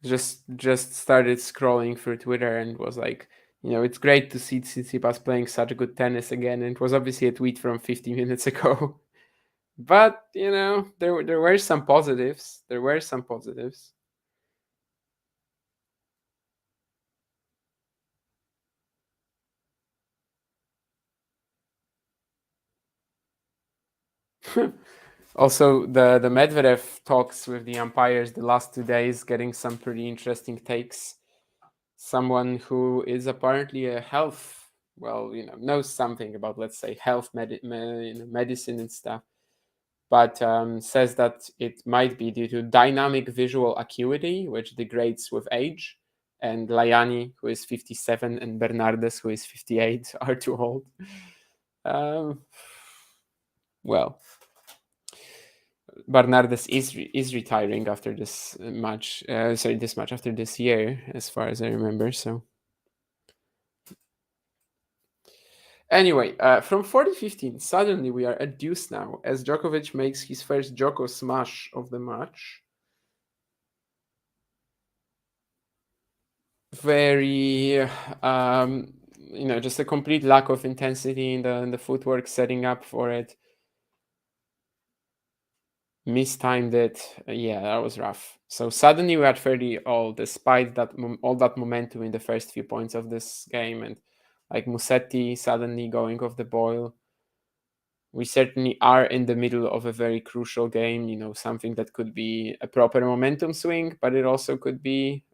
Just started scrolling through Twitter and was like, it's great to see Tsitsipas playing such good tennis again. And it was obviously a tweet from 50 minutes ago. But, there were some positives. There were some positives. Also, the Medvedev talks with the umpires the last 2 days, getting some pretty interesting takes. Someone who is apparently a health, knows something about, let's say, health medicine and stuff, but says that it might be due to dynamic visual acuity, which degrades with age. And Layani, who is 57, and Bernardes, who is 58, are too old. Bernardes is retiring after this match. After this year, as far as I remember. So anyway, from 40-15, suddenly we are at deuce now, as Djokovic makes his first Djoko smash of the match. Very, just a complete lack of intensity in the footwork, setting up for it. Mistimed it. Yeah, that was rough. So suddenly we had 30 all, despite that all that momentum in the first few points of this game, and like Musetti suddenly going off the boil. We certainly are in the middle of a very crucial game, something that could be a proper momentum swing, but it also could be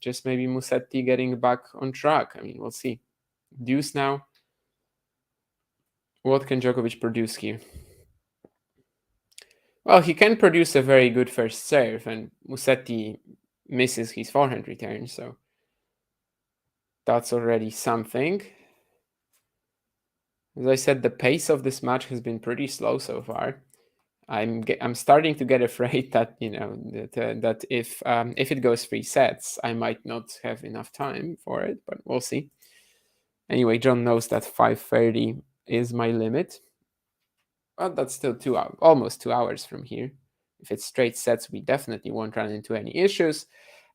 just maybe Musetti getting back on track. I mean, we'll see. Deuce now. What can Djokovic produce here? Well, he can produce a very good first serve, and Musetti misses his forehand return, so that's already something. As I said, the pace of this match has been pretty slow so far. I'm starting to get afraid that that if it goes 3 sets, I might not have enough time for it, but we'll see. Anyway, John knows that 5:30 is my limit. But that's still almost 2 hours from here. If it's straight sets, we definitely won't run into any issues.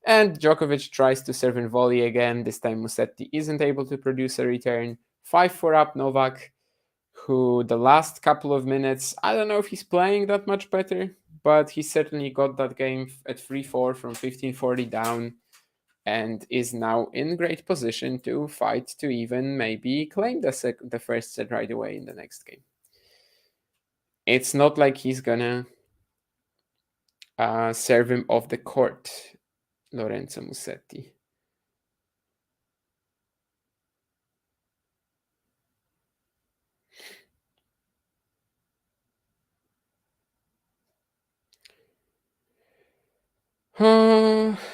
And Djokovic tries to serve and volley again. This time Musetti isn't able to produce a return. 5-4 up Novak, who the last couple of minutes, I don't know if he's playing that much better, but he certainly got that game at 3-4 from 15-40 down, and is now in great position to fight to even maybe claim the first set right away in the next game. It's not like he's gonna serve him off the court, Lorenzo Musetti.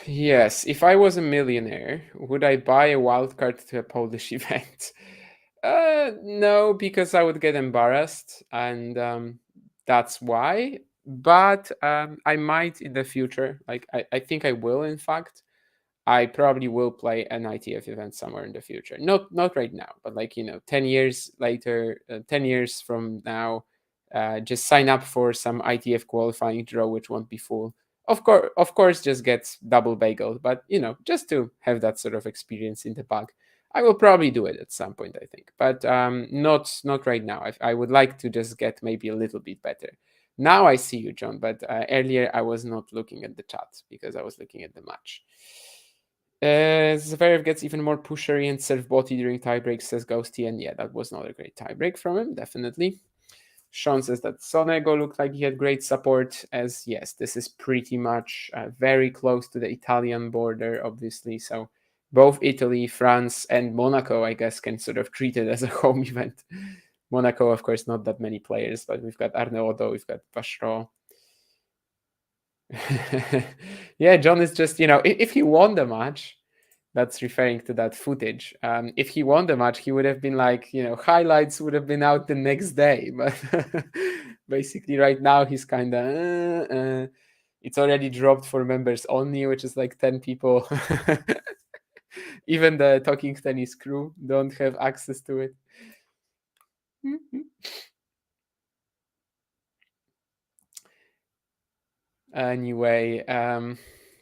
Yes, if I was a millionaire, would I buy a wildcard to a Polish event? No, because I would get embarrassed, and that's why. But I might in the future. Like I think I will. In fact, I probably will play an ITF event somewhere in the future. Not right now, but 10 years later, 10 years from now, just sign up for some ITF qualifying draw, which won't be full. Of course, just gets double bageled, but just to have that sort of experience in the bag. I will probably do it at some point, I think, but not right now. I would like to just get maybe a little bit better. Now I see you, John, but earlier I was not looking at the chat because I was looking at the match. Zverev gets even more pushery and serve-botty during tiebreaks, says Ghosty, and yeah, that was not a great tiebreak from him, definitely. Sean says that Sonego looked like he had great support, as yes, this is pretty much very close to the Italian border, obviously, so both Italy, France, and Monaco, I guess, can sort of treat it as a home event. Monaco, of course, not that many players, but we've got Arnaud Odo, we've got Vacheron. Yeah, John is just, if he won the match, that's referring to that footage. If he won the match, he would have been like, highlights would have been out the next day. But basically right now he's kind of it's already dropped for members only, which is like 10 people. Even the Talking Tennis crew don't have access to it. Anyway,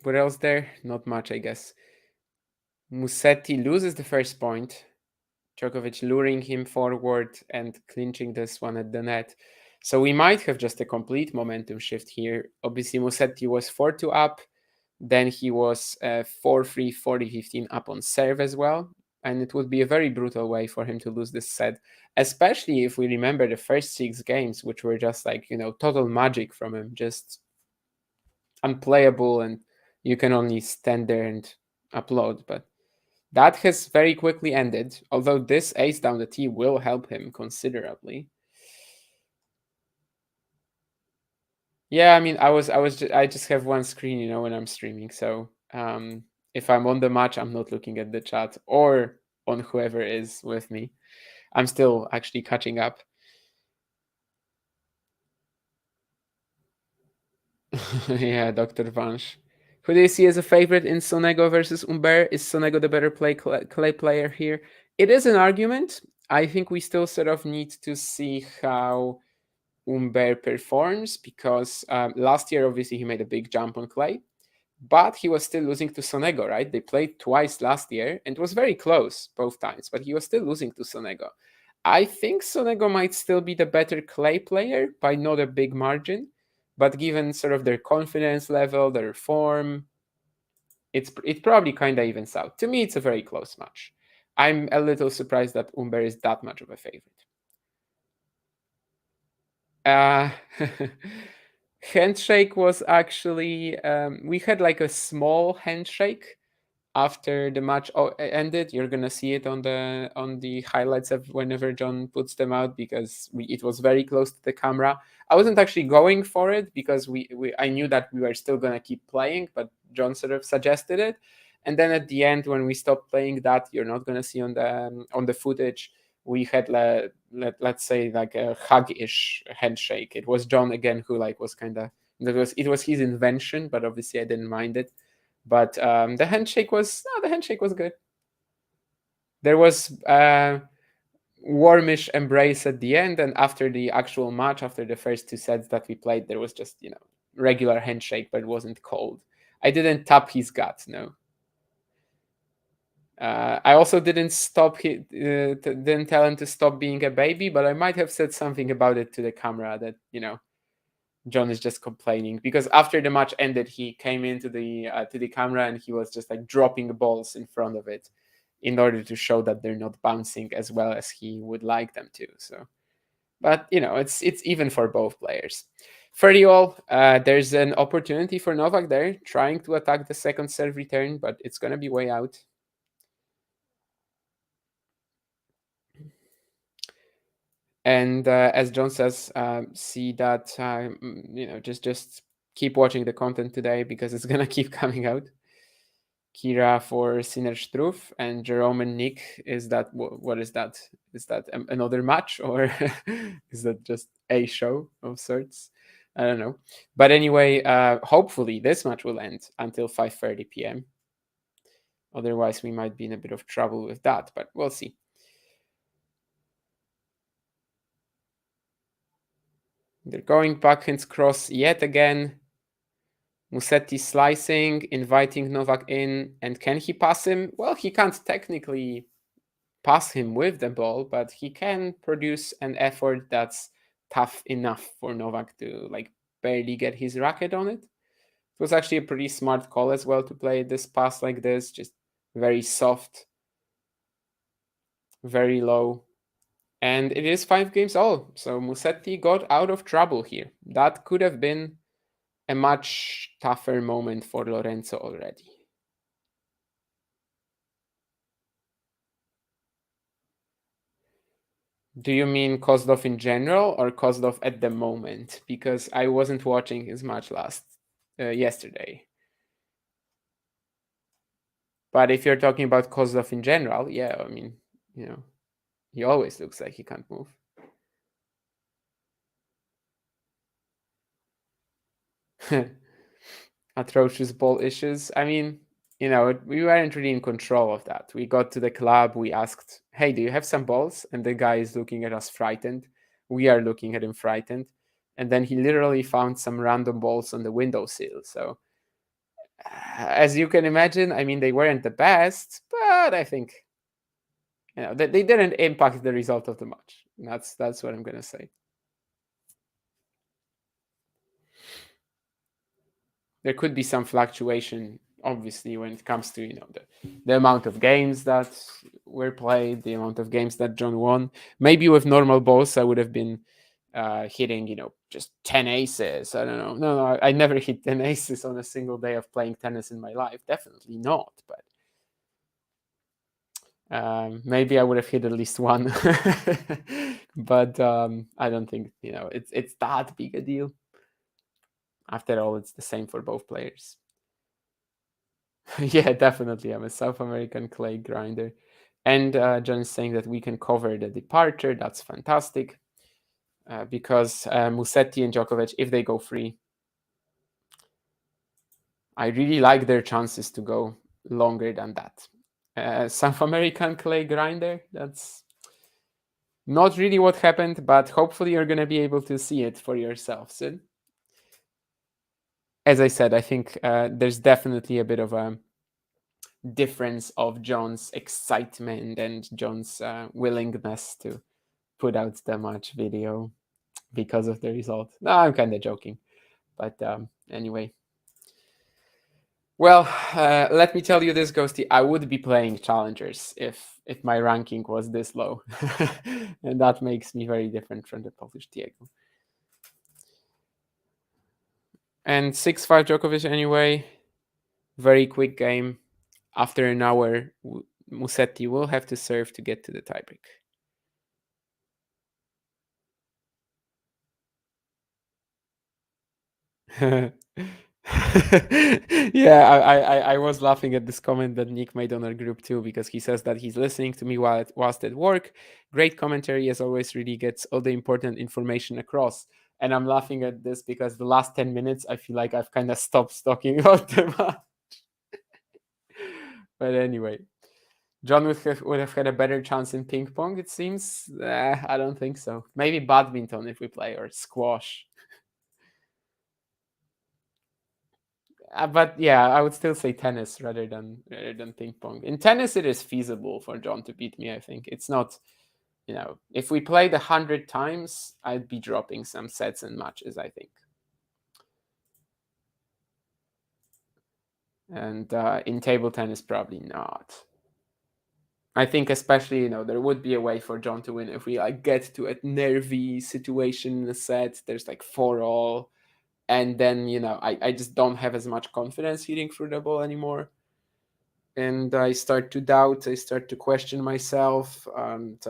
what else there? Not much, I guess. Musetti loses the first point. Djokovic luring him forward and clinching this one at the net. So we might have just a complete momentum shift here. Obviously, Musetti was 4-2 up. Then he was 4-3, 40-15 up on serve as well. And it would be a very brutal way for him to lose this set, especially if we remember the first 6 games, which were just like, total magic from him, just unplayable, and you can only stand there and applaud. But that has very quickly ended, although this ace down the tee will help him considerably. Yeah, I mean, I just have one screen, when I'm streaming. So if I'm on the match, I'm not looking at the chat or on whoever is with me. I'm still actually catching up. Yeah, Dr. Vansh. Who do you see as a favorite in Sonego versus Humbert? Is Sonego the better clay player here? It is an argument. I think we still sort of need to see how Humbert performs, because last year, obviously, he made a big jump on clay, but he was still losing to Sonego, right? They played twice last year, and it was very close both times, but he was still losing to Sonego. I think Sonego might still be the better clay player by not a big margin, but given sort of their confidence level, their form, it probably kind of evens out. To me, it's a very close match. I'm a little surprised that Humbert is that much of a favorite. Handshake was actually we had like a small handshake after the match ended. You're gonna see it on the highlights of whenever John puts them out, because it was very close to the camera. I wasn't actually going for it because I knew that we were still gonna keep playing, but John sort of suggested it. And then at the end, when we stopped playing, that you're not gonna see on the footage, we had let's say like a hug-ish handshake. It was John again who like was kind of, it was his invention, but obviously I didn't mind it. But the handshake was good. There was warmish embrace at the end, and after the actual match, after the first 2 sets that we played, there was just regular handshake, but it wasn't cold. I didn't tap his gut, no. I also didn't didn't tell him to stop being a baby, but I might have said something about it to the camera that John is just complaining, because after the match ended, he came into the camera and he was just like dropping balls in front of it in order to show that they're not bouncing as well as he would like them to. So, but it's even for both players. 30-all, there's an opportunity for Novak there, trying to attack the second serve return, but it's gonna be way out. And as John says, see that just keep watching the content today, because it's gonna keep coming out. Kira for Sinnerstruff and Jerome and Nick. Is that what is that? Is that another match, or is that just a show of sorts? I don't know. But anyway, hopefully this match will end until 5:30 p.m. Otherwise, we might be in a bit of trouble with that, but we'll see. They're going backhands cross yet again. Musetti slicing, inviting Novak in, and can he pass him? Well, he can't technically pass him with the ball, but he can produce an effort that's tough enough for Novak to like barely get his racket on it. It was actually a pretty smart call as well to play this pass like this, just very soft, very low. And it is 5 games all. So Musetti got out of trouble here. That could have been a much tougher moment for Lorenzo already. Do you mean Kozlov in general or Kozlov at the moment? Because I wasn't watching his match yesterday. But if you're talking about Kozlov in general, yeah, I mean, he always looks like he can't move. Atrocious ball issues. I mean, we weren't really in control of that. We got to the club, we asked, hey, do you have some balls? And the guy is looking at us frightened. We are looking at him frightened. And then he literally found some random balls on the windowsill. So, as you can imagine, I mean, they weren't the best, but I think, they didn't impact the result of the match. That's what I'm going to say. There could be some fluctuation, obviously, when it comes to the amount of games that were played, the amount of games that John won. Maybe with normal balls, I would have been hitting, just 10 aces. I don't know. No, I never hit 10 aces on a single day of playing tennis in my life. Definitely not. But maybe I would have hit at least one. But I don't think it's that big a deal. After all, it's the same for both players. Yeah, definitely. I'm a South American clay grinder. And John is saying that we can cover the departure. That's fantastic. Because Musetti and Djokovic, if they go free, I really like their chances to go longer than that. South American clay grinder, that's not really what happened, but hopefully you're going to be able to see it for yourself soon. As I said, I think there's definitely a bit of a difference of John's excitement and John's willingness to put out the match video because of the result. No, I'm kind of joking. But anyway. Well, let me tell you this, Ghosty. I would be playing challengers if my ranking was this low. And that makes me very different from the Polish Diego. And 6-5 Djokovic anyway. Very quick game. After an hour, Musetti will have to serve to get to the tiebreak. Yeah, I was laughing at this comment that Nick made on our group too, because he says that he's listening to me whilst at work. Great commentary, as always, really gets all the important information across. And I'm laughing at this because the last 10 minutes, I feel like I've kind of stopped talking about the match. But anyway, John would have had a better chance in ping pong, it seems. I don't think so. Maybe badminton if we play, or squash. But yeah, I would still say tennis rather than ping pong. In tennis, it is feasible for John to beat me, I think. It's not, if we played 100 times, I'd be dropping some sets and matches, I think. And in table tennis, probably not. I think especially, there would be a way for John to win if we get to a nervy situation in a set. There's 4-all. And then, I just don't have as much confidence hitting through the ball anymore. And I start to doubt, I start to question myself, and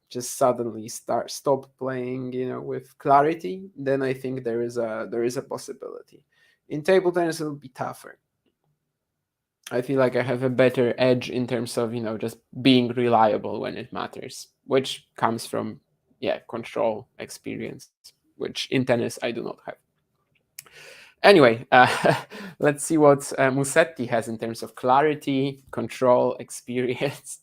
just suddenly stop playing, with clarity. Then I think there is a possibility. In table tennis, it'll be tougher. I feel like I have a better edge in terms of, just being reliable when it matters, which comes from, control experience, which in tennis I do not have. Anyway, let's see what Musetti has in terms of clarity, control, experience,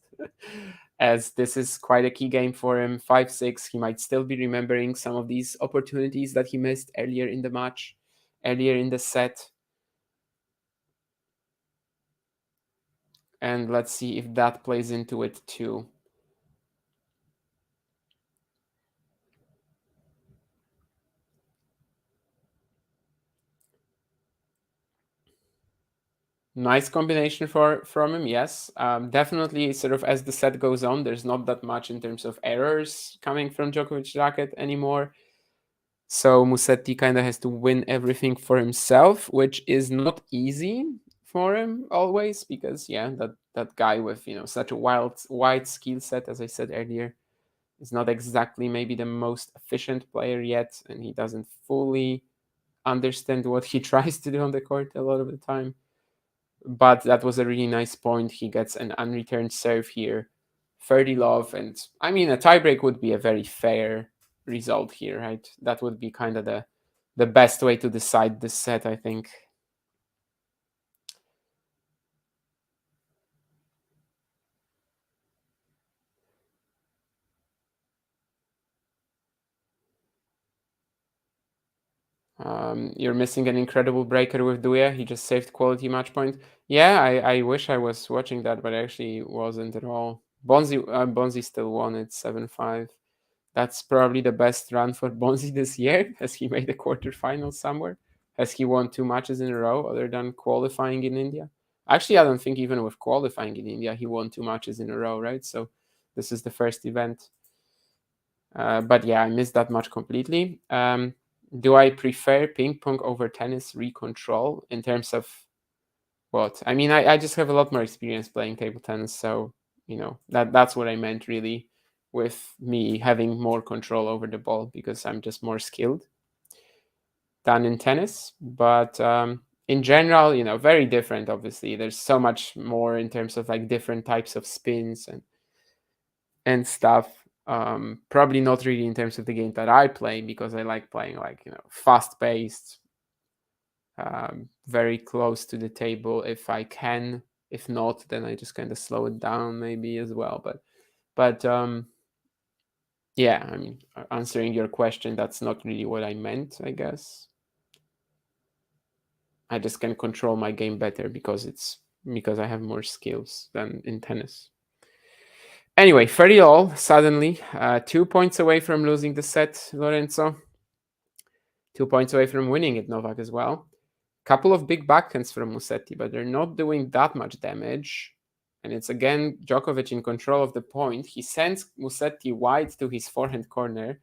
as this is quite a key game for him. 5-6, he might still be remembering some of these opportunities that he missed earlier in the match, earlier in the set. And let's see if that plays into it too. Nice combination from him, yes. Definitely, sort of as the set goes on, there's not that much in terms of errors coming from Djokovic's racket anymore. So Musetti kind of has to win everything for himself, which is not easy for him always, because that guy with such a wide skill set, as I said earlier, is not exactly maybe the most efficient player yet, and he doesn't fully understand what he tries to do on the court a lot of the time. But that was a really nice point. He gets an unreturned serve here, 30 love, and I mean a tiebreak would be a very fair result here, right? That would be kind of the the best way to decide this set, I think. You're missing an incredible breaker with Duya. He just saved quality match point. Yeah, I wish I was watching that, but I actually wasn't at all. Bonzi still won it 7-5. That's probably the best run for Bonzi this year. Has he made a quarterfinal somewhere? Has he won 2 matches in a row other than qualifying in India? Actually, I don't think even with qualifying in India, he won 2 matches in a row, right? So this is the first event. But yeah, I missed that match completely. Do I prefer ping pong over tennis recontrol in terms of what? I mean, I just have a lot more experience playing table tennis, so that's what I meant really with me having more control over the ball, because I'm just more skilled than in tennis. But in general, very different. Obviously, there's so much more in terms of like different types of spins and stuff. Probably not really in terms of the game that I play, because I like playing like fast paced, very close to the table if I can. If not, then I just kind of slow it down maybe as well. But yeah, I mean, answering your question, that's not really what I meant, I guess. I just can control my game better because I have more skills than in tennis. Anyway, 30-all, suddenly, 2 points away from losing the set, Lorenzo. 2 points away from winning it, Novak, as well. Couple of big backhands from Musetti, but they're not doing that much damage. And it's again Djokovic in control of the point. He sends Musetti wide to his forehand corner.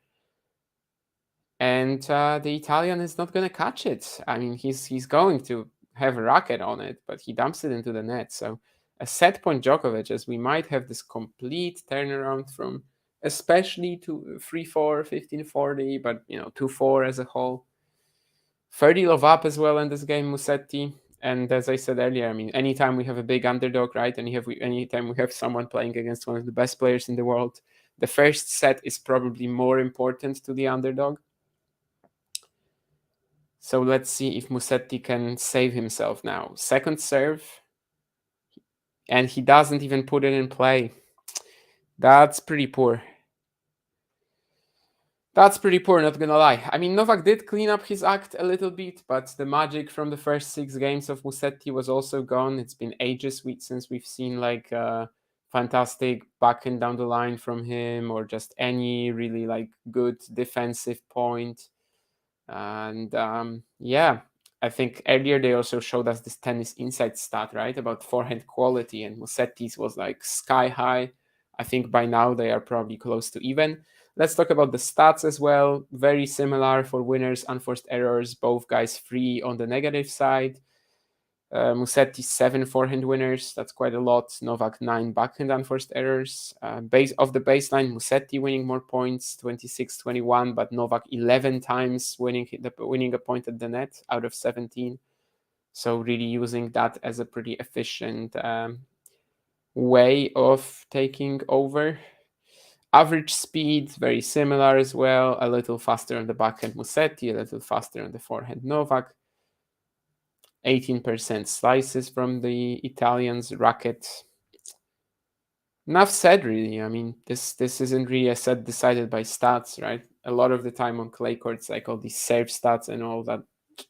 And the Italian is not going to catch it. I mean, he's going to have a racket on it, but he dumps it into the net. So a set point Djokovic, as we might have this complete turnaround from especially to 3-4, 15-40, but 2-4 as a whole. 30 love up as well in this game, Musetti. And as I said earlier, I mean, anytime we have a big underdog, right, and anytime we have someone playing against one of the best players in the world, the first set is probably more important to the underdog. So let's see if Musetti can save himself now. Second serve, and he doesn't even put it in play. That's pretty poor. That's pretty poor, not gonna lie. I mean, Novak did clean up his act a little bit, but the magic from the first 6 games of Musetti was also gone. It's been ages since we've seen like fantastic backhand down the line from him, or just any really like good defensive point. And yeah, I think earlier they also showed us this tennis insight stat, right, about forehand quality, and Musetti's was like sky high. I think by now they are probably close to even. Let's talk about the stats as well. Very similar for winners, unforced errors, both guys 3 on the negative side. Musetti 7 forehand winners, that's quite a lot. Novak 9 backhand unforced errors. Base of the baseline, Musetti winning more points, 26-21, but Novak 11 times winning a point at the net out of 17. So really using that as a pretty efficient way of taking over. Average speed, very similar as well. A little faster on the backhand Musetti, a little faster on the forehand Novak. 18% slices from the Italians' racket. Enough said, really. I mean, this isn't really a set decided by stats, right? A lot of the time on clay courts, like all these serve stats and all that,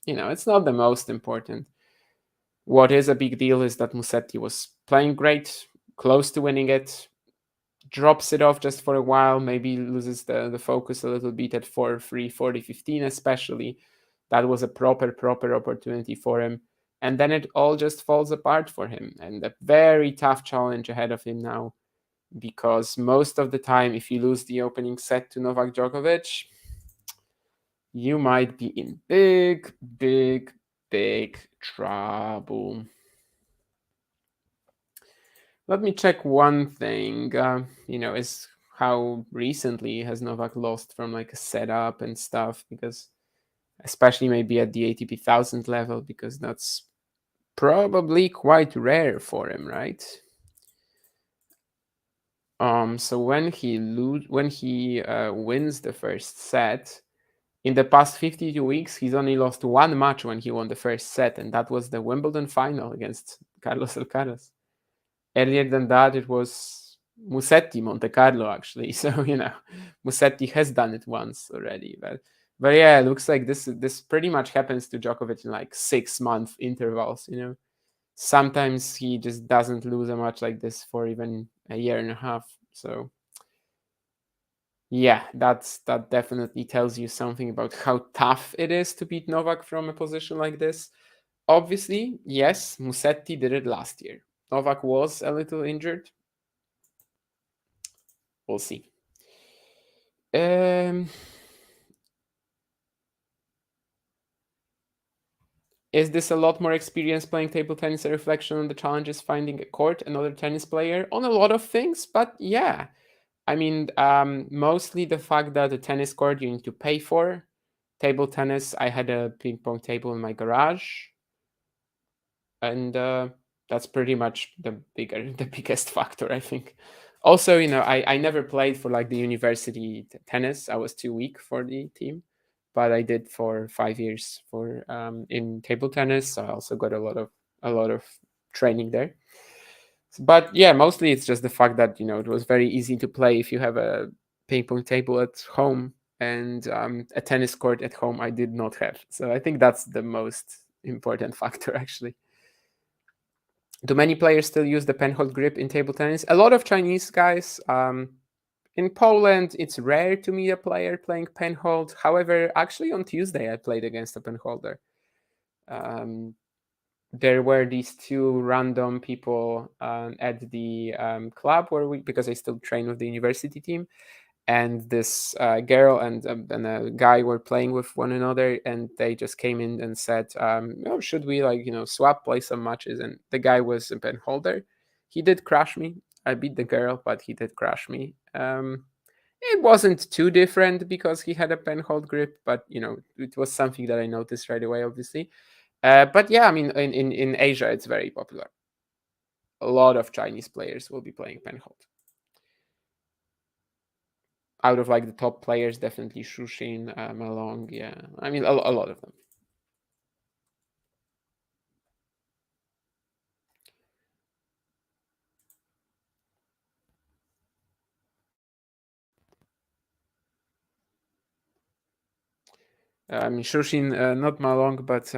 it's not the most important. What is a big deal is that Musetti was playing great, close to winning it, drops it off just for a while, maybe loses the focus a little bit at 4-3, 40-15 especially. That was a proper opportunity for him. And then it all just falls apart for him. And a very tough challenge ahead of him now, because most of the time, if you lose the opening set to Novak Djokovic, you might be in big trouble. Let me check one thing, is how recently has Novak lost from like a setup and stuff, because especially maybe at the ATP 1000 level, because that's probably quite rare for him, right? So when he wins the first set, In the past 52 weeks, he's only lost one match when he won the first set, and that was the Wimbledon final against Carlos Alcaraz. Earlier than that, it was Musetti, Monte Carlo, actually. So, Musetti has done it once already. But yeah, it looks like this pretty much happens to Djokovic in like 6-month intervals, Sometimes he just doesn't lose a match like this for even a year and a half. So yeah, that definitely tells you something about how tough it is to beat Novak from a position like this. Obviously, yes, Musetti did it last year. Novak was a little injured. We'll see. Is this a lot more experience playing table tennis, a reflection on the challenges finding a court, another tennis player? On a lot of things, but yeah. I mean, mostly the fact that the tennis court you need to pay for. Table tennis, I had a ping pong table in my garage. And that's pretty much the biggest factor, I think. Also, I never played for like the university tennis. I was too weak for the team, but I did for 5 years for in table tennis. So I also got a lot of training there. But yeah, mostly it's just the fact that it was very easy to play if you have a ping pong table at home, and a tennis court at home I did not have. So I think that's the most important factor, actually. Do many players still use the penhold grip in table tennis? A lot of Chinese guys. In Poland, it's rare to meet a player playing penhold. However, actually on Tuesday, I played against a penholder. There were these two random people at the club because I still train with the university team, and this girl and a guy were playing with one another, and they just came in and said, should we swap, play some matches? And the guy was a pen holder. He did crush me. I beat the girl, but he did crush me. It wasn't too different because he had a pen hold grip, but it was something that I noticed right away, obviously. But yeah, I mean, in Asia, it's very popular. A lot of Chinese players will be playing pen hold. Out of like the top players, definitely Shushin, Malong, yeah. I mean, a lot of them. I mean, Shushin, not Malong, but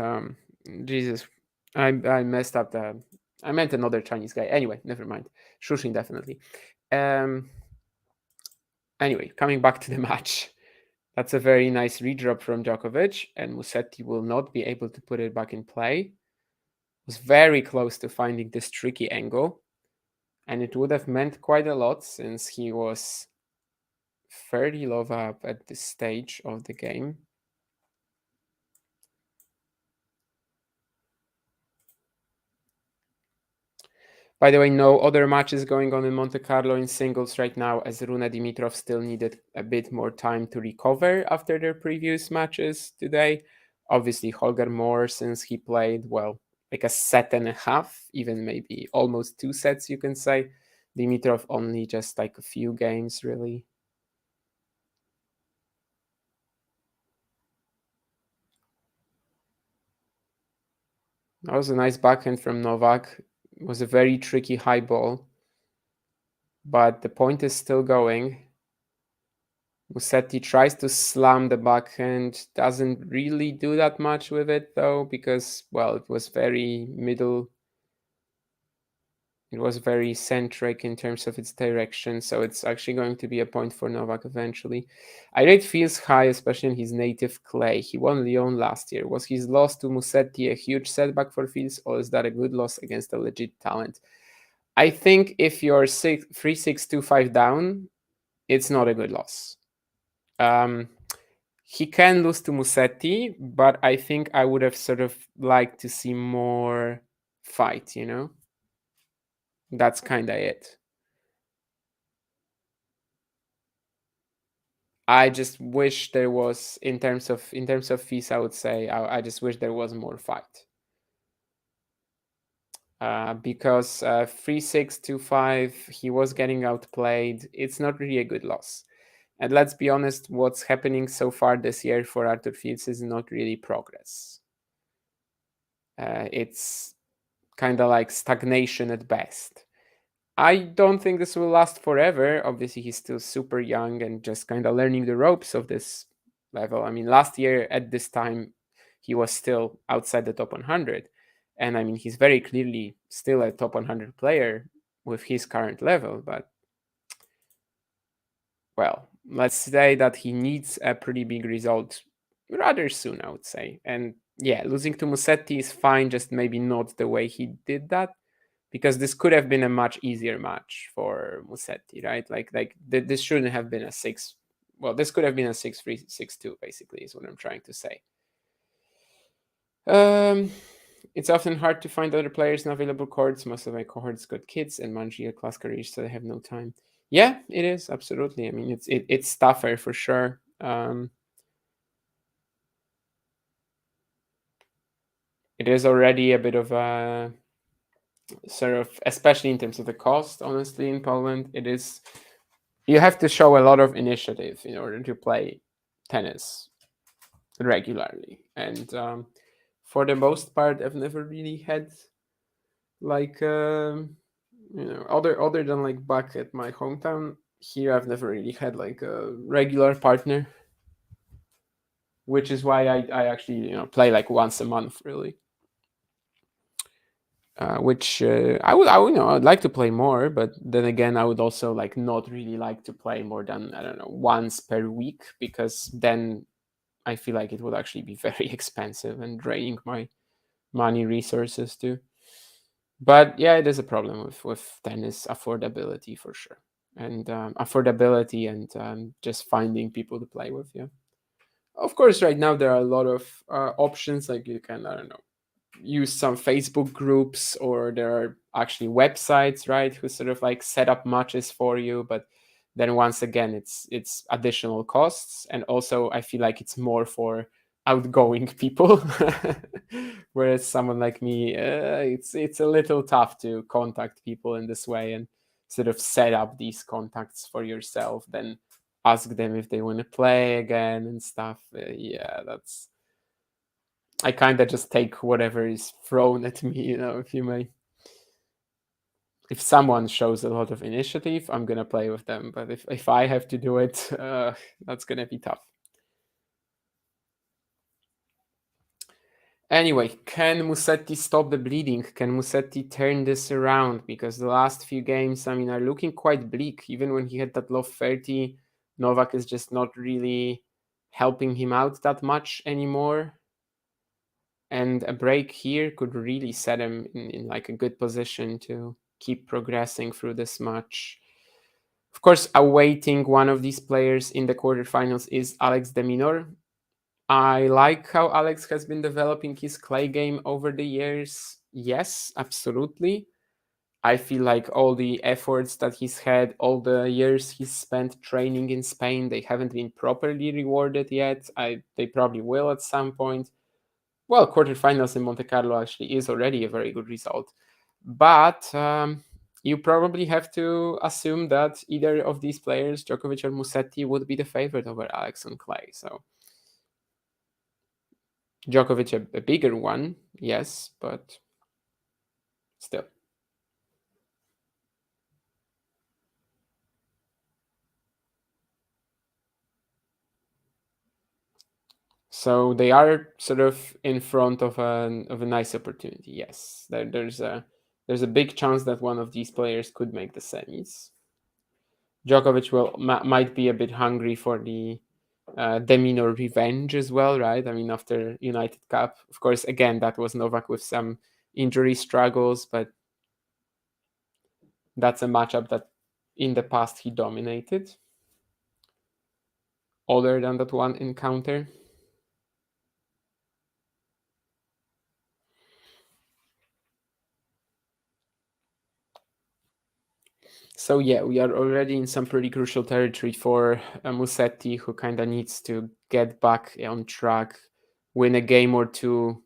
Jesus, I messed up the. I meant another Chinese guy. Anyway, never mind. Shushin, definitely. Anyway, coming back to the match. That's a very nice redrop from Djokovic, and Musetti will not be able to put it back in play. Was very close to finding this tricky angle, and it would have meant quite a lot since he was 30 love up at this stage of the game. By the way, no other matches going on in Monte Carlo in singles right now, as Rune Dimitrov still needed a bit more time to recover after their previous matches today. Obviously, Holger Moore, since he played, like a set and a half, even maybe almost 2 sets, you can say. Dimitrov only just like a few games, really. That was a nice backhand from Novak. It was a very tricky high ball, but the point is still going. Musetti tries to slam the backhand, doesn't really do that much with it though, because, it was very middle. It was very centric in terms of its direction, so it's actually going to be a point for Novak eventually. I rate feels high, especially in his native clay. He won Lyon last year. Was his loss to Musetti a huge setback for Fields, or is that a good loss against a legit talent? I think if you're 3-6-2-5 down, it's not a good loss. He can lose to Musetti, but I think I would have sort of liked to see more fight, That's kind of it. I just wish there was, in terms of fees, I would say I just wish there was more fight. Because 3-6-2-5, he was getting outplayed. It's not really a good loss. And let's be honest, what's happening so far this year for Arthur Fils is not really progress. It's kind of like stagnation at best. I don't think this will last forever. Obviously, he's still super young and just kind of learning the ropes of this level. I mean, last year at this time, he was still outside the top 100. And I mean, he's very clearly still a top 100 player with his current level. But, well, let's say that he needs a pretty big result rather soon, I would say. And yeah, losing to Musetti is fine, just maybe not the way he did that. Because this could have been a much easier match for Musetti, right? This shouldn't have been a 6. Well, this could have been a 6-3, 6-2, basically, is what I'm trying to say. It's often hard to find other players in available cohorts. Most of my cohorts got kids and managerial class careers, so they have no time. Yeah, it is, absolutely. I mean, it's tougher for sure. It is already a bit of a sort of, especially in terms of the cost, honestly, in Poland, it is, you have to show a lot of initiative in order to play tennis regularly. And for the most part, I've never really had like, other than like back at my hometown here, I've never really had like a regular partner, which is why I actually, play like once a month, really. Which I would I'd like to play more, but then again, I would also like not really like to play more than, I don't know, once per week, because then I feel like it would actually be very expensive and draining my money resources too. But yeah, it is a problem with tennis affordability for sure, and affordability and just finding people to play with. Yeah, of course, right now there are a lot of options. Like you can, I don't know, use some Facebook groups, or there are actually websites, right, who sort of like set up matches for you. But then once again, it's additional costs, and also I feel like it's more for outgoing people, whereas someone like me, it's a little tough to contact people in this way and sort of set up these contacts for yourself, then ask them if they want to play again and stuff. Yeah, that's, I kind of just take whatever is thrown at me, if you may. If someone shows a lot of initiative, I'm going to play with them. But if I have to do it, that's going to be tough. Anyway, can Musetti stop the bleeding? Can Musetti turn this around? Because the last few games, I mean, are looking quite bleak. Even when he had that low 30, Novak is just not really helping him out that much anymore. And a break here could really set him in like a good position to keep progressing through this match. Of course, awaiting one of these players in the quarterfinals is Alex de Minaur. I like how Alex has been developing his clay game over the years. Yes, absolutely. I feel like all the efforts that he's had, all the years he's spent training in Spain, they haven't been properly rewarded yet. They probably will at some point. Well, quarterfinals in Monte Carlo actually is already a very good result. But you probably have to assume that either of these players, Djokovic or Musetti, would be the favorite over Alex on clay. So Djokovic a bigger one, yes, but still. So they are sort of in front of a nice opportunity. Yes, there's a big chance that one of these players could make the semis. Djokovic might be a bit hungry for the de Minaur revenge as well, right? I mean, after United Cup, of course, again, that was Novak with some injury struggles, but that's a matchup that in the past he dominated, other than that one encounter. So yeah, we are already in some pretty crucial territory for Musetti, who kind of needs to get back on track, win a game or two,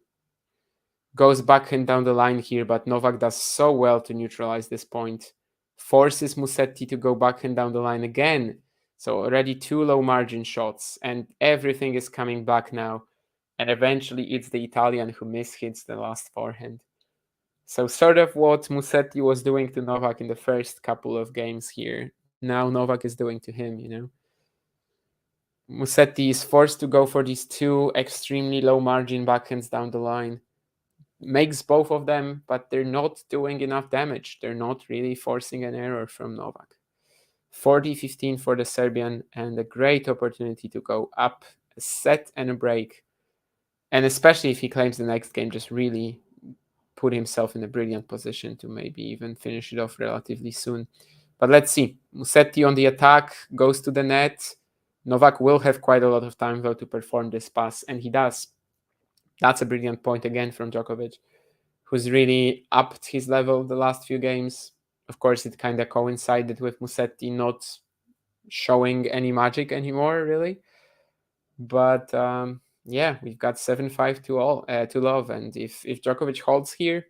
goes back and down the line here, but Novak does so well to neutralize this point, forces Musetti to go back and down the line again, So already 2 low margin shots, and everything is coming back now. And eventually it's the Italian who mishits the last forehand. So sort of what Musetti was doing to Novak in the first couple of games here, now Novak is doing to him, you know. Musetti is forced to go for these 2 extremely low margin backhands down the line. Makes both of them, but they're not doing enough damage. They're not really forcing an error from Novak. 40-15 for the Serbian, and a great opportunity to go up a set and a break. And especially if he claims the next game, just really put himself in a brilliant position to maybe even finish it off relatively soon. But let's see. Musetti on the attack, goes to the net. Novak will have quite a lot of time, though, to perform this pass, and he does. That's a brilliant point again from Djokovic, who's really upped his level the last few games. Of course, it kind of coincided with Musetti not showing any magic anymore, really. But yeah, we've got 7-5 to love, and if Djokovic holds here,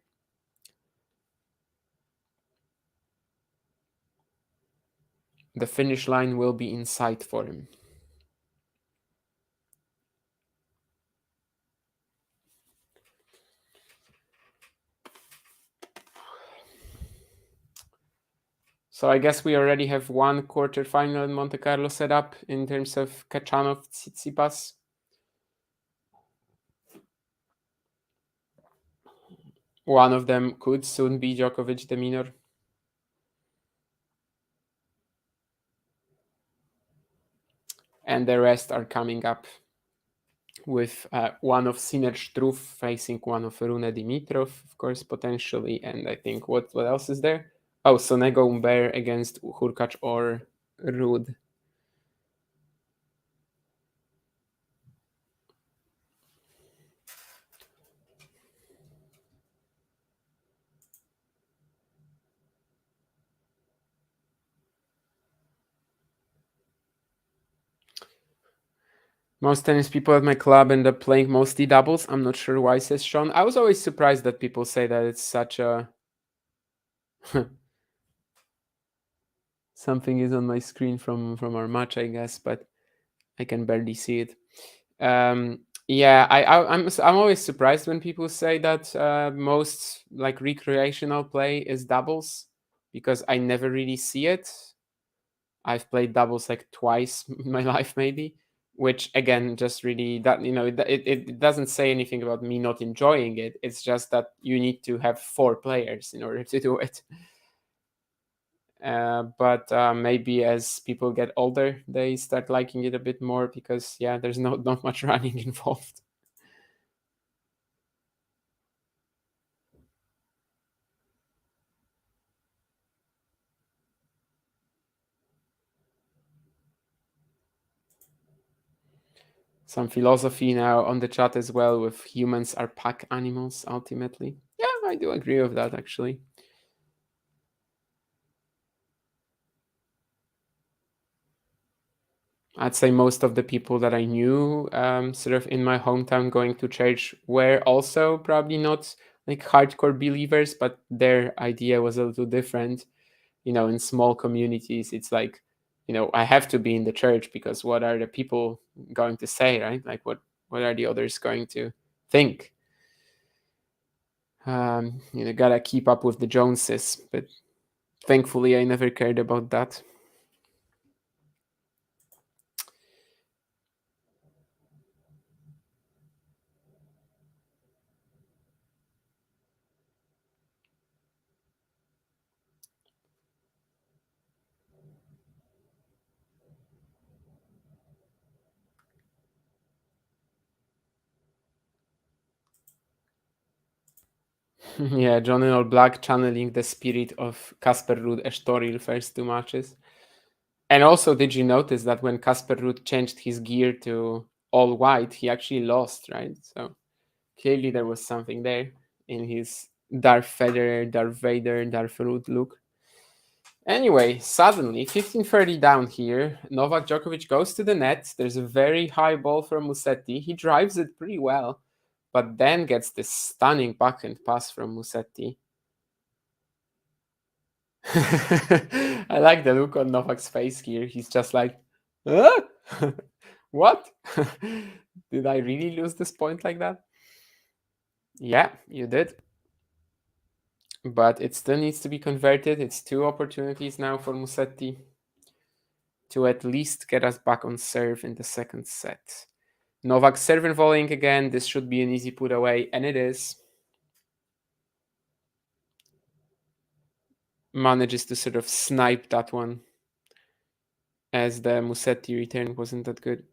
the finish line will be in sight for him. So I guess we already have one quarterfinal in Monte Carlo set up in terms of Khachanov Tsitsipas. One of them could soon be Djokovic de Minaur. And the rest are coming up with one of Sinner Struff facing one of Rune Dimitrov, of course, potentially. And I think what else is there? Oh, Sonego Umber against Hurkacz or Ruud. Most tennis people at my club end up playing mostly doubles. I'm not sure why, says Sean. I was always surprised that people say that it's such a... Something is on my screen from our match, I guess, but I can barely see it. Yeah, I'm always surprised when people say that most like recreational play is doubles, because I never really see it. I've played doubles like twice in my life, maybe, which again just really that it doesn't say anything about me not enjoying it. It's just that you need to have 4 players in order to do it. But maybe as people get older, they start liking it a bit more because yeah, there's not much running involved. Some philosophy now on the chat as well, with humans are pack animals ultimately. Yeah, I do agree with that actually. I'd say most of the people that I knew sort of in my hometown going to church were also probably not like hardcore believers, but their idea was a little different. In small communities, it's like, I have to be in the church because what are the people going to say, right? Like what are the others going to think? Gotta keep up with the Joneses, but thankfully I never cared about that. Yeah, John in all black channeling the spirit of Kasper Ruud Estoril first 2 matches. And also, did you notice that when Kasper Ruud changed his gear to all white, he actually lost, right? So clearly there was something there in his Darth Federer, Darth Vader, Darth Ruud look. Anyway, suddenly 15-30 down here. Novak Djokovic goes to the net. There's a very high ball from Musetti. He drives it pretty well, but then gets this stunning backhand pass from Musetti. I like the look on Novak's face here. He's just like, Huh? What? Did I really lose this point like that? Yeah, you did. But it still needs to be converted. It's 2 opportunities now for Musetti to at least get us back on serve in the second set. Novak serving volleying again. This should be an easy put away, and it is. Manages to sort of snipe that one, as the Musetti return wasn't that good.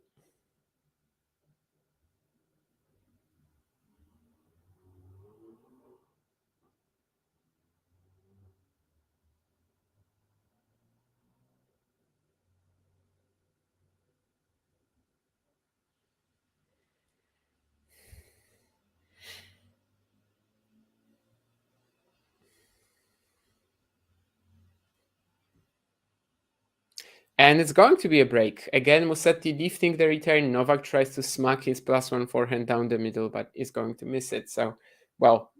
And it's going to be a break. Again, Musetti lifting the return. Novak tries to smack his +1 forehand down the middle, but is going to miss it. So, well,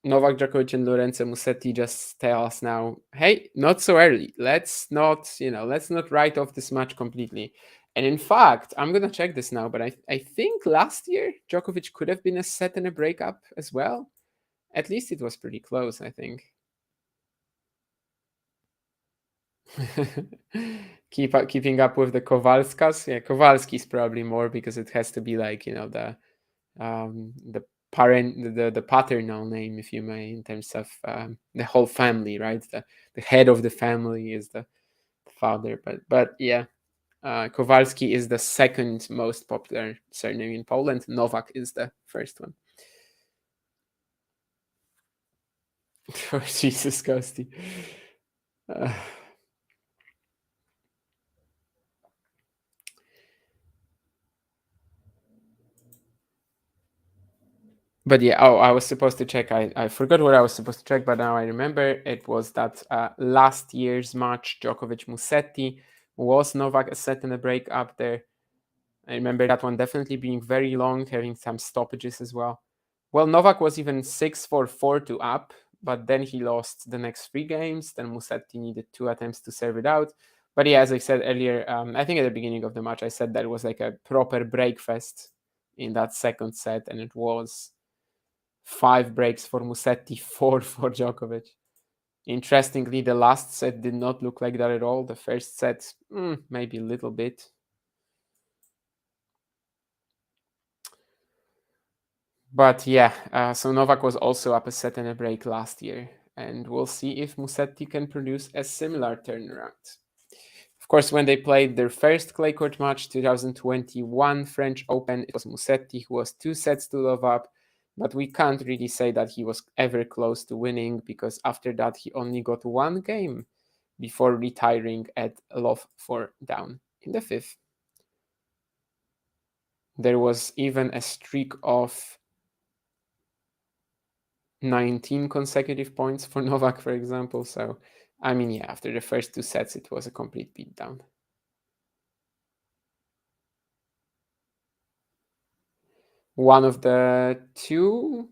Novak Djokovic and Lorenzo Musetti just tell us now, hey, not so early. Let's not write off this match completely. And in fact, I'm going to check this now, but I think last year Djokovic could have been a set and a breakup as well. At least it was pretty close, I think. Keeping up with the Kowalskas. Yeah, Kowalski's probably more because it has to be like, the parent, the paternal name, if you may, in terms of the whole family, right? The head of the family is the father. But yeah, Kowalski is the second most popular surname in Poland. Novak is the first one. Oh, Jesus, Kosti. But yeah, I was supposed to check. I forgot what I was supposed to check, but now I remember. It was that last year's match, Djokovic-Musetti, was Novak a set and a break up there. I remember that one definitely being very long, having some stoppages as well. Well, Novak was even 6-4, 4-2 up, but then he lost the next 3 games. Then Musetti needed 2 attempts to serve it out. But yeah, as I said earlier, I think at the beginning of the match, I said that it was like a proper breakfast in that second set, and it was 5 breaks for Musetti, 4 for Djokovic. Interestingly, the last set did not look like that at all. The first set, maybe a little bit. But yeah, so Novak was also up a set and a break last year. And we'll see if Musetti can produce a similar turnaround. Of course, when they played their first clay court match, 2021 French Open, it was Musetti who was 2 sets to love up. But we can't really say that he was ever close to winning, because after that he only got 1 game before retiring at love 4 down in the 5th. There was even a streak of 19 consecutive points for Novak, for example. So, I mean, yeah, after the first 2 sets, it was a complete beatdown. One of the two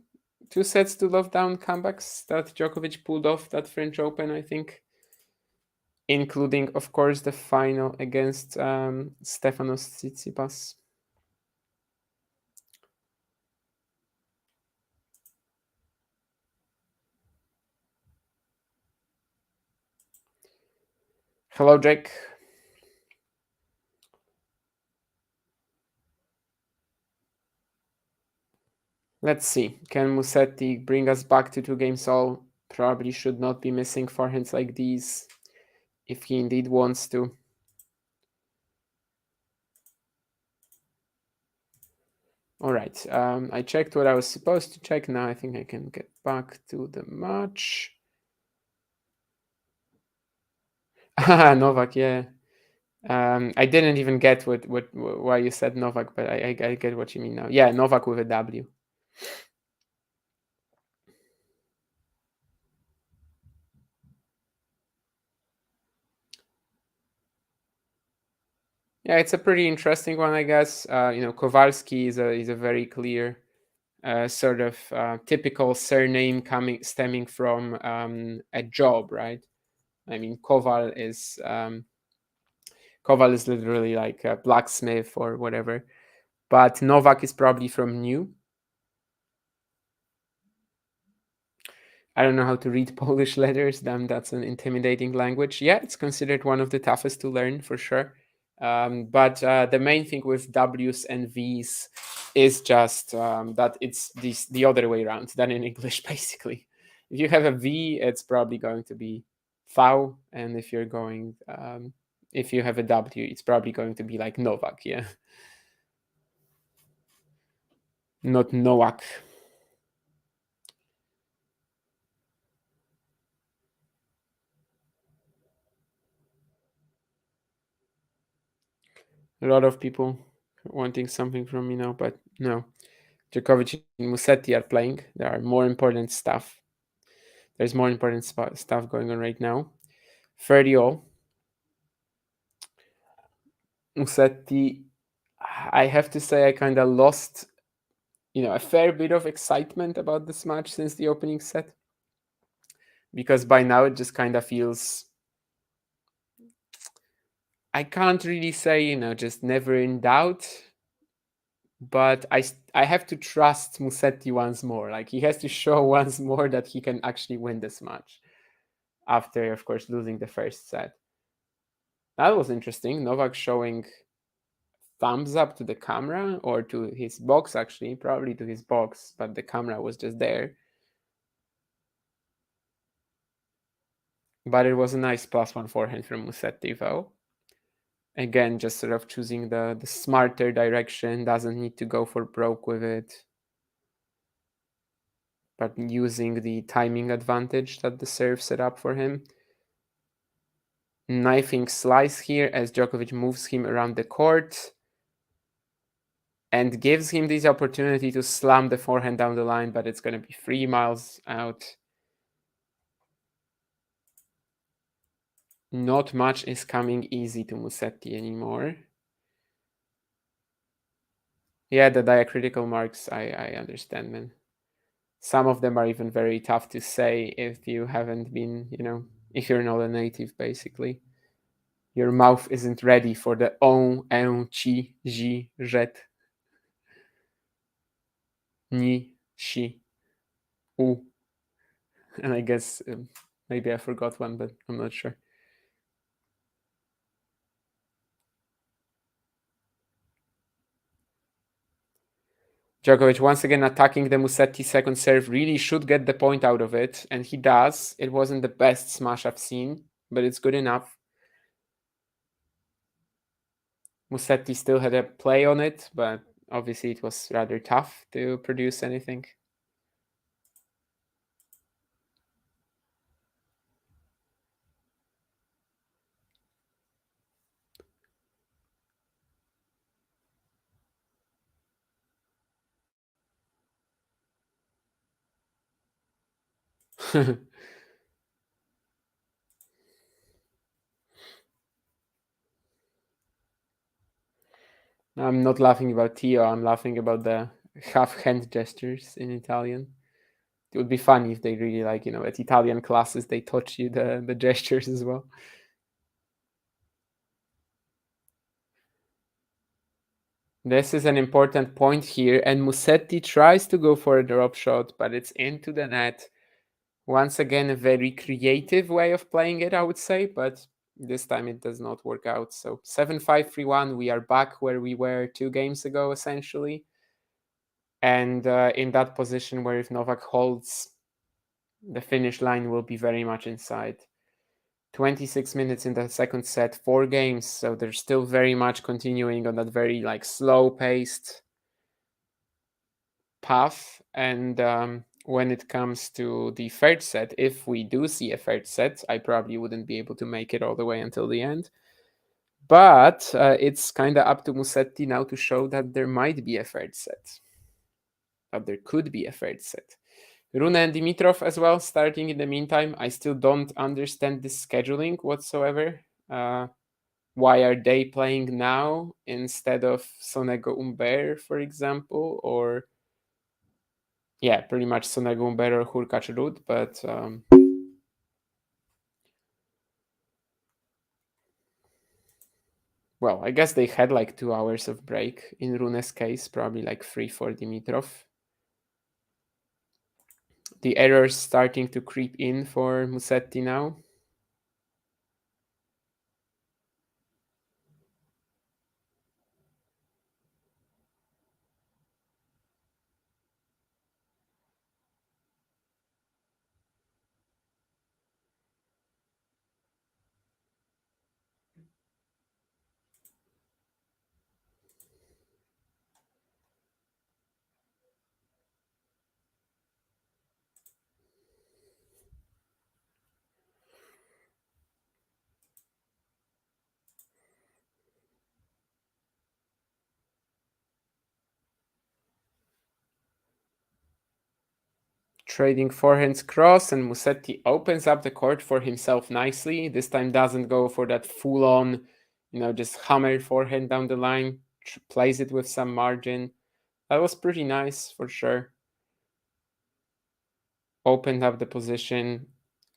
sets to love down comebacks that Djokovic pulled off that French Open, I think, including, of course, the final against Stefanos Tsitsipas. Hello, Jake. Let's see. Can Musetti bring us back to 2 games all? Probably should not be missing forehands like these if he indeed wants to. All right. I checked what I was supposed to check. Now I think I can get back to the match. Novak, yeah. I didn't even get why you said Novak, but I get what you mean now. Yeah, Novak with a W. Yeah, it's a pretty interesting one, I guess. Kowalski is a very clear sort of typical surname stemming from a job, right? I mean, Kowal Koval is literally like a blacksmith or whatever. But Novak is probably from New. I don't know how to read Polish letters. Damn, that's an intimidating language. Yeah, it's considered one of the toughest to learn for sure. But the main thing with W's and V's is just that it's the other way around than in English, basically. If you have a V, it's probably going to be V, and if you're going, if you have a W, it's probably going to be like Novak, yeah, not Nowak. A lot of people wanting something from me now, but no. Djokovic and Musetti are playing. There are more important stuff. There's more important stuff going on right now. 30-all. Musetti, I have to say I kind of lost, a fair bit of excitement about this match since the opening set. Because by now it just kind of feels, I can't really say, just never in doubt. But I have to trust Musetti once more. Like, he has to show once more that he can actually win this match after, of course, losing the first set. That was interesting. Novak showing thumbs up to the camera, or to his box, actually, probably to his box, but the camera was just there. But it was a nice +1 forehand from Musetti, though. Again, just sort of choosing the smarter direction, doesn't need to go for broke with it, but using the timing advantage that the serve set up for him. Knifing slice here as Djokovic moves him around the court and gives him this opportunity to slam the forehand down the line, but it's going to be 3 miles out. Not much is coming easy to Musetti anymore. Yeah, the diacritical marks, I understand, man. Some of them are even very tough to say if you haven't been, if you're not a native, basically. Your mouth isn't ready for the on, chi, ji, jet, ni, shi, u. And I guess maybe I forgot one, but I'm not sure. Djokovic once again attacking the Musetti second serve. Really should get the point out of it, and he does. It wasn't the best smash I've seen, but it's good enough. Musetti still had a play on it, but obviously it was rather tough to produce anything. I'm not laughing about Tio, I'm laughing about the half hand gestures in Italian. It would be funny if they really, like, at Italian classes, they taught you the gestures as well. This is an important point here, and Musetti tries to go for a drop shot, but it's into the net. Once again, a very creative way of playing it, I would say, but this time it does not work out. So 7-5, 3-1, we are back where we were 2 games ago, essentially. And in that position where if Novak holds, the finish line will be very much inside. 26 minutes in the second set, 4 games, so they're still very much continuing on that very slow-paced path. And when it comes to the third set, if we do see a third set, I probably wouldn't be able to make it all the way until the end. But it's kind of up to Musetti now to show that there might be a third set, that there could be a third set. Rune and Dimitrov as well, starting in the meantime. I still don't understand this scheduling whatsoever. Why are they playing now instead of Sonego Umber, for example? Or, yeah, pretty much Sonego Umber or Hurkacz Ruud, but well, I guess they had like 2 hours of break in Rune's case, probably like 3 for Dimitrov. The errors starting to creep in for Musetti now. Trading forehands cross, and Musetti opens up the court for himself nicely. This time doesn't go for that full-on, just hammer forehand down the line, plays it with some margin. That was pretty nice for sure. Opened up the position,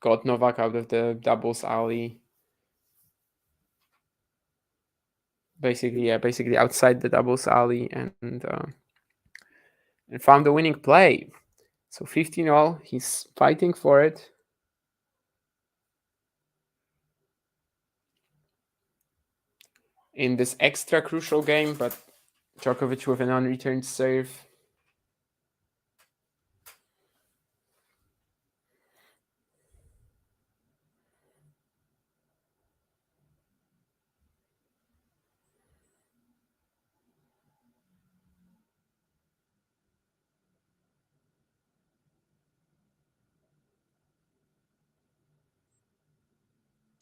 got Novak out of the doubles alley. Basically outside the doubles alley, and found the winning play. So 15-all, he's fighting for it. In this extra crucial game, but Djokovic with an unreturned serve.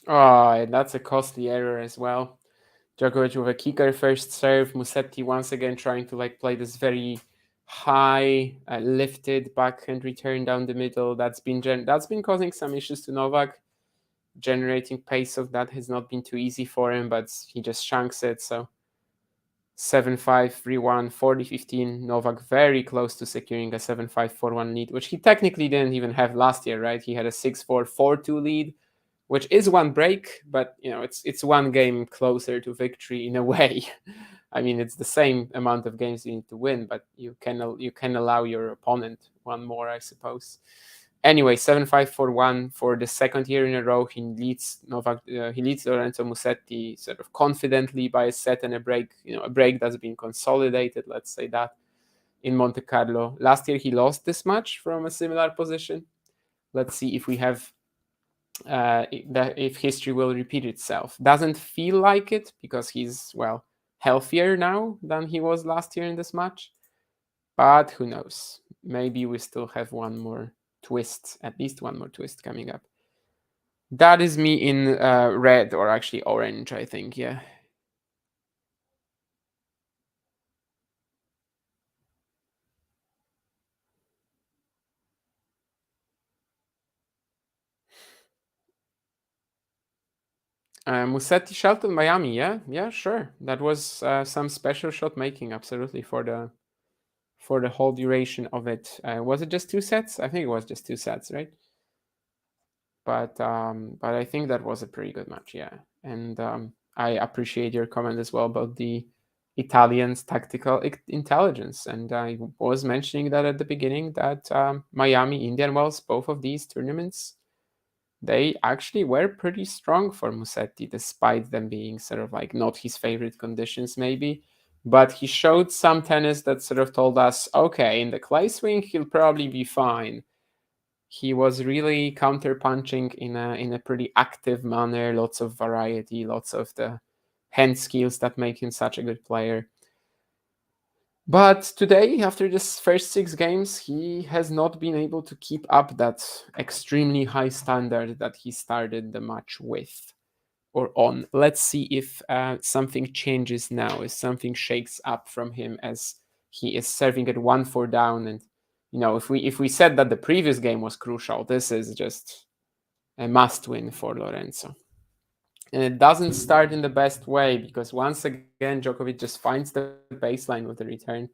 Oh, and that's a costly error as well. Djokovic with a kicker first serve. Musetti once again trying to play this very high lifted backhand return down the middle. That's been causing some issues to Novak. Generating pace of that has not been too easy for him, but he just chunks it. So 7-5, 3-1, 40-15. Novak very close to securing a 7-5, 4-1 lead, which he technically didn't even have last year, right? He had a 6-4, 4-2 lead, which is one break, but it's one game closer to victory in a way. I mean, it's the same amount of games you need to win, but you can allow your opponent one more, I suppose. Anyway, 7-5, 4-1 for the second year in a row. He leads Lorenzo Musetti sort of confidently by a set and a break. A break that's been consolidated. Let's say that in Monte Carlo. Last year he lost this match from a similar position. Let's see if we have if history will repeat itself. Doesn't feel like it because he's healthier now than he was last year in this match. But who knows? Maybe we still have one more twist, at least one more twist coming up. That is me in red, or actually orange, I think, yeah. Musetti Shelton Miami, yeah, sure. That was some special shot making, absolutely, for the whole duration of it. Was it just 2 sets? I think it was just 2 sets, right? But I think that was a pretty good match, yeah. And I appreciate your comment as well about the Italians' tactical intelligence. And I was mentioning that at the beginning that Miami, Indian Wells, both of these tournaments, they actually were pretty strong for Musetti, despite them being sort of not his favorite conditions, maybe. But he showed some tennis that sort of told us, okay, in the clay swing, he'll probably be fine. He was really counter-punching in a pretty active manner, lots of variety, lots of the hand skills that make him such a good player. But today, after this first 6 games, he has not been able to keep up that extremely high standard that he started the match with or on. Let's see if something changes now, if something shakes up from him as he is serving at 1-4 down. And if we said that the previous game was crucial, this is just a must win for Lorenzo. And it doesn't start in the best way because once again, Djokovic just finds the baseline with the return.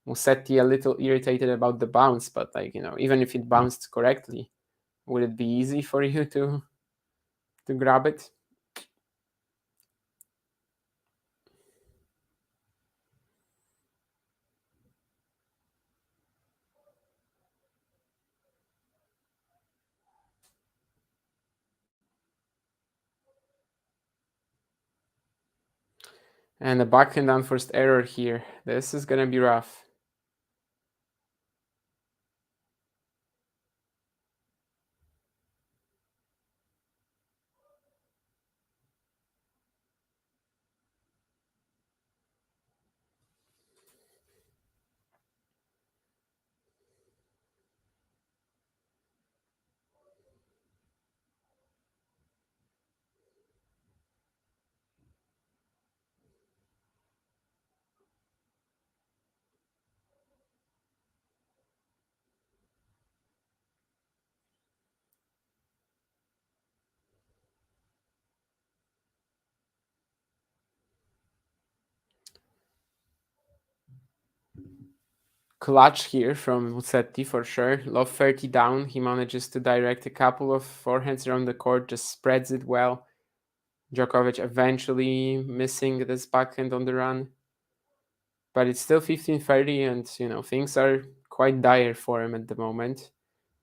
Musetti a little irritated about the bounce, but even if it bounced correctly, would it be easy for you to grab it? And a backhand unforced error here. This is going to be rough. Clutch here from Musetti for sure. Love 30 down. He manages to direct a couple of forehands around the court, just spreads it well. Djokovic eventually missing this backhand on the run. But it's still 15-30, and things are quite dire for him at the moment.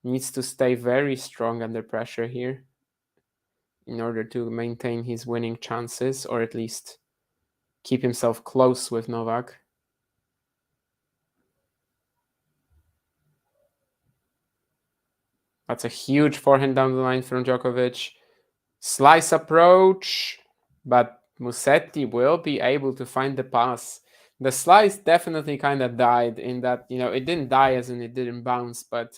Needs to stay very strong under pressure here in order to maintain his winning chances, or at least keep himself close with Novak. That's a huge forehand down the line from Djokovic. Slice approach, but Musetti will be able to find the pass. The slice definitely kind of died in that, it didn't die as in it didn't bounce, but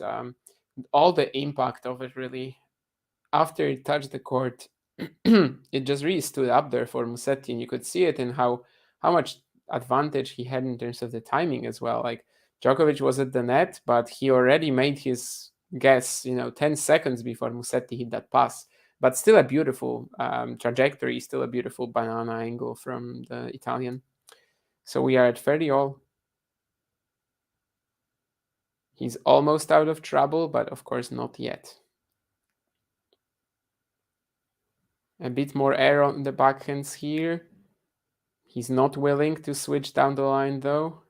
all the impact of it really, after it touched the court, it just really stood up there for Musetti, and you could see it in how much advantage he had in terms of the timing as well. Like Djokovic was at the net, but he already made his guess, 10 seconds before Musetti hit that pass. But still a beautiful trajectory, still a beautiful banana angle from the Italian. So we are at 30 all. He's almost out of trouble, but of course not yet. A bit more air on the backhands here. He's not willing to switch down the line though.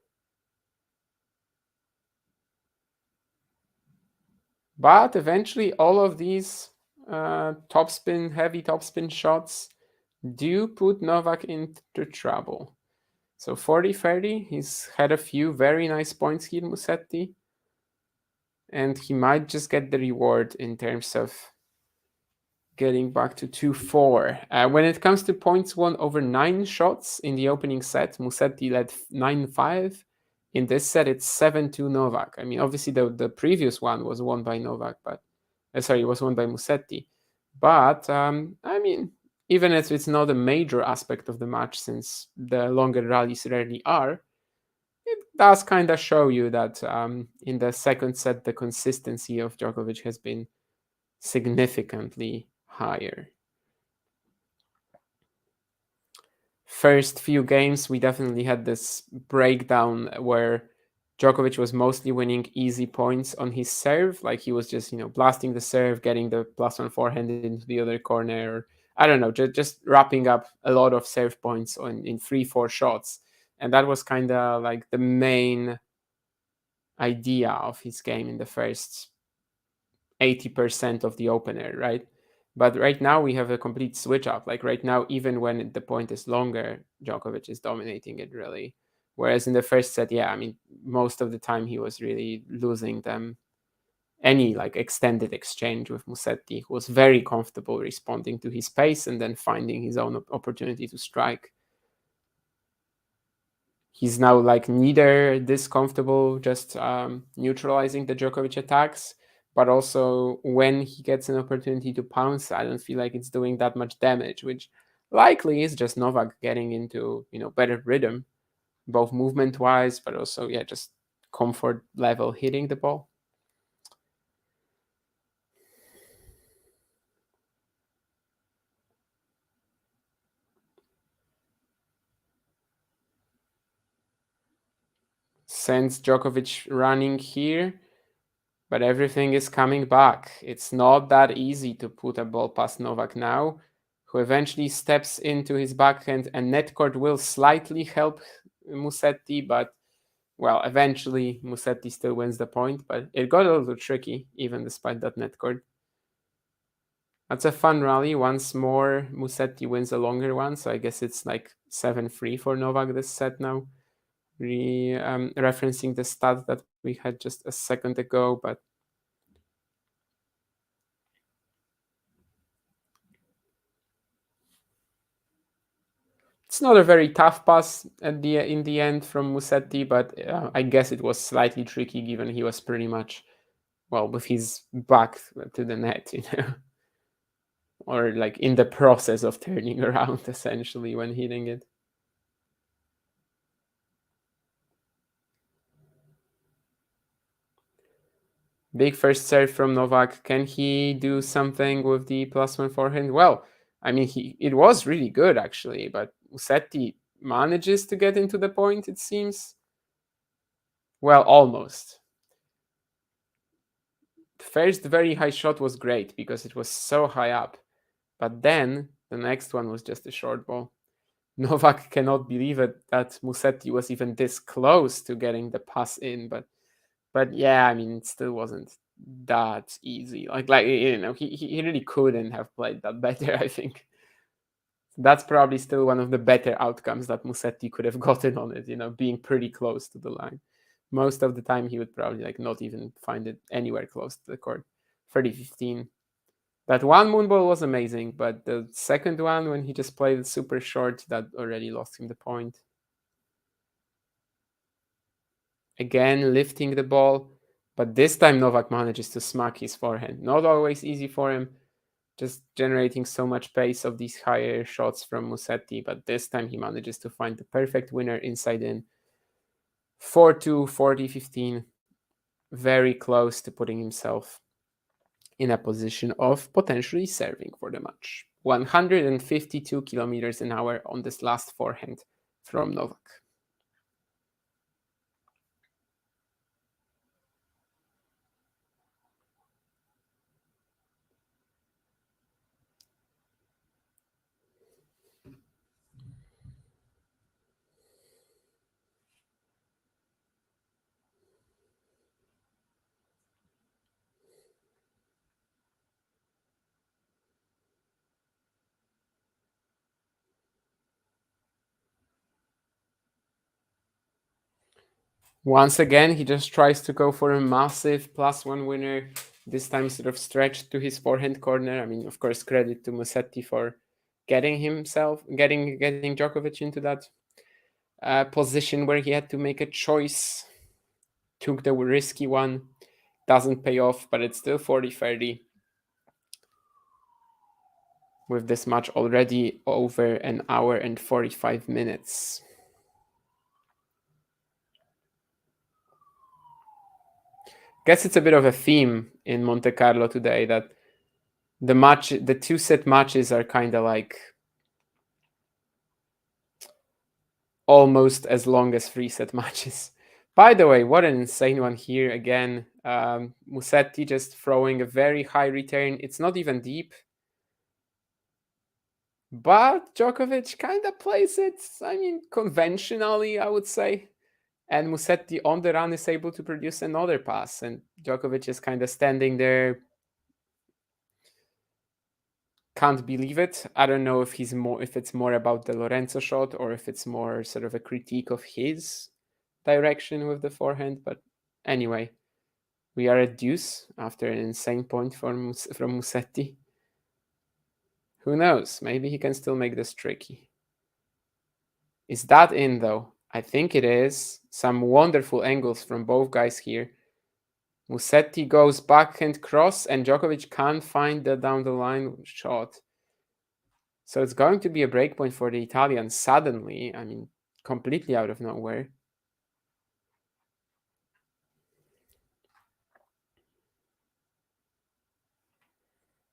But eventually all of these heavy topspin shots do put Novak into trouble. So 40-30, he's had a few very nice points here, Musetti. And he might just get the reward in terms of getting back to 2-4. When it comes to points won over 9 shots in the opening set, Musetti led 9-5. In this set, it's 7-2 Novak. I mean, obviously the previous one was won by Novak, but it was won by Musetti. But even if it's not a major aspect of the match, since the longer rallies rarely are, it does kind of show you that in the second set, the consistency of Djokovic has been significantly higher. First few games, we definitely had this breakdown where Djokovic was mostly winning easy points on his serve. Like he was just, blasting the serve, getting the +1 forehand into the other corner. Or, I don't know, just wrapping up a lot of serve points in 3-4 shots. And that was kind of like the main idea of his game in the first 80% of the opener, right? But right now we have a complete switch up. Like right now, even when the point is longer, Djokovic is dominating it really. Whereas in the first set, most of the time he was really losing them. Any like extended exchange with Musetti, who was very comfortable responding to his pace and then finding his own opportunity to strike. He's now like neither this comfortable just neutralizing the Djokovic attacks, but also when he gets an opportunity to pounce, I don't feel like it's doing that much damage, which likely is just Novak getting into better rhythm, both movement wise, but also just comfort level hitting the ball. Sends Djokovic running here, but everything is coming back. It's not that easy to put a ball past Novak now, who eventually steps into his backhand, and net court will slightly help Musetti, but eventually Musetti still wins the point, but it got a little tricky even despite that net court. That's a fun rally. Once more, Musetti wins a longer one, so I guess it's like 7-3 for Novak this set now. Referencing the stat that we had just a second ago, but it's not a very tough pass in the end from Musetti, but I guess it was slightly tricky given he was pretty much, well, with his back to the net, or like in the process of turning around essentially when hitting it. Big first serve from Novak. Can he do something with the +1 forehand? Well, I mean, it was really good actually, but Musetti manages to get into the point, it seems. Well, almost. The first very high shot was great because it was so high up, but then the next one was just a short ball. Novak cannot believe it that Musetti was even this close to getting the pass in, but yeah, I mean, it still wasn't that easy. He really couldn't have played that better, I think. That's probably still one of the better outcomes that Musetti could have gotten on it, being pretty close to the line. Most of the time, he would probably not even find it anywhere close to the court. 30-15. That one moonball was amazing, but the second one, when he just played it super short, that already lost him the point. Again, lifting the ball, but this time Novak manages to smack his forehand. Not always easy for him, just generating so much pace of these higher shots from Musetti, but this time he manages to find the perfect winner inside in. 4-2, 40-15, very close to putting himself in a position of potentially serving for the match. 152 kilometers an hour on this last forehand from Novak. Once again, he just tries to go for a massive +1 winner, this time sort of stretched to his forehand corner. I mean, of course, credit to Musetti for getting Djokovic into that position where he had to make a choice. Took the risky one, doesn't pay off, but it's still 40-30. With this match already over an hour and 45 minutes. Guess it's a bit of a theme in Monte Carlo today that the 2-set matches are kind of like almost as long as 3-set matches. By the way, what an insane one here again. Musetti just throwing a very high return. It's not even deep. But Djokovic kind of plays it, I mean, conventionally, I would say. And Musetti on the run is able to produce another pass. And Djokovic is kind of standing there. Can't believe it. I don't know if it's more about the Lorenzo shot or if it's more sort of a critique of his direction with the forehand. But anyway, we are at deuce after an insane point from Musetti. Who knows? Maybe he can still make this tricky. Is that in though? I think it is. Some wonderful angles from both guys here. Musetti goes backhand cross and Djokovic can't find the down the line shot. So it's going to be a breakpoint for the Italian suddenly. I mean, completely out of nowhere.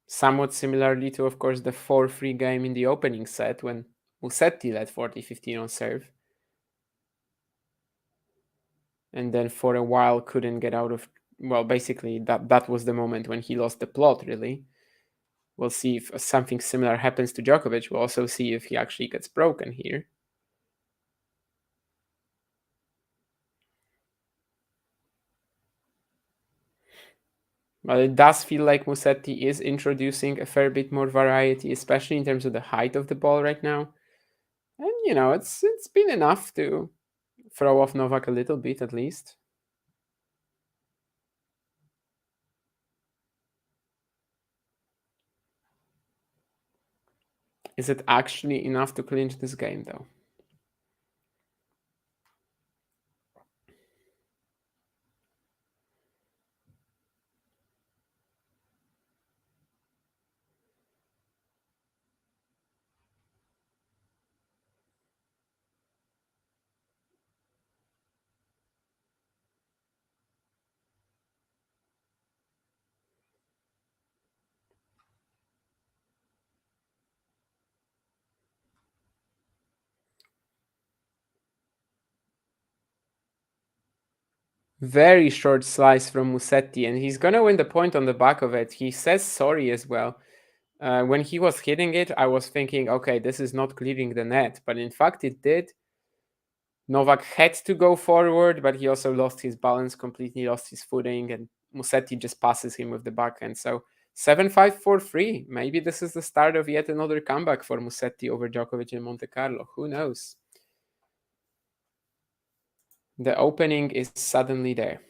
Somewhat similarly to, of course, the 4-3 game in the opening set when Musetti led 40-15 on serve. And then for a while couldn't get out of... Well, basically, that was the moment when he lost the plot, really. We'll see if something similar happens to Djokovic. We'll also see if he actually gets broken here. But it does feel like Musetti is introducing a fair bit more variety, especially in terms of the height of the ball right now. And it's been enough to throw off Novak a little bit at least. Is it actually enough to clinch this game though? Very short slice from Musetti, and he's gonna win the point on the back of it. He says sorry as well. When he was hitting it, I was thinking, okay, this is not clearing the net, but in fact it did. Novak had to go forward, but he also lost his balance completely, lost his footing, and Musetti just passes him with the backhand. So 7-5 4-3. Maybe this is the start of yet another comeback for Musetti over Djokovic in Monte Carlo. Who knows? The opening is suddenly there.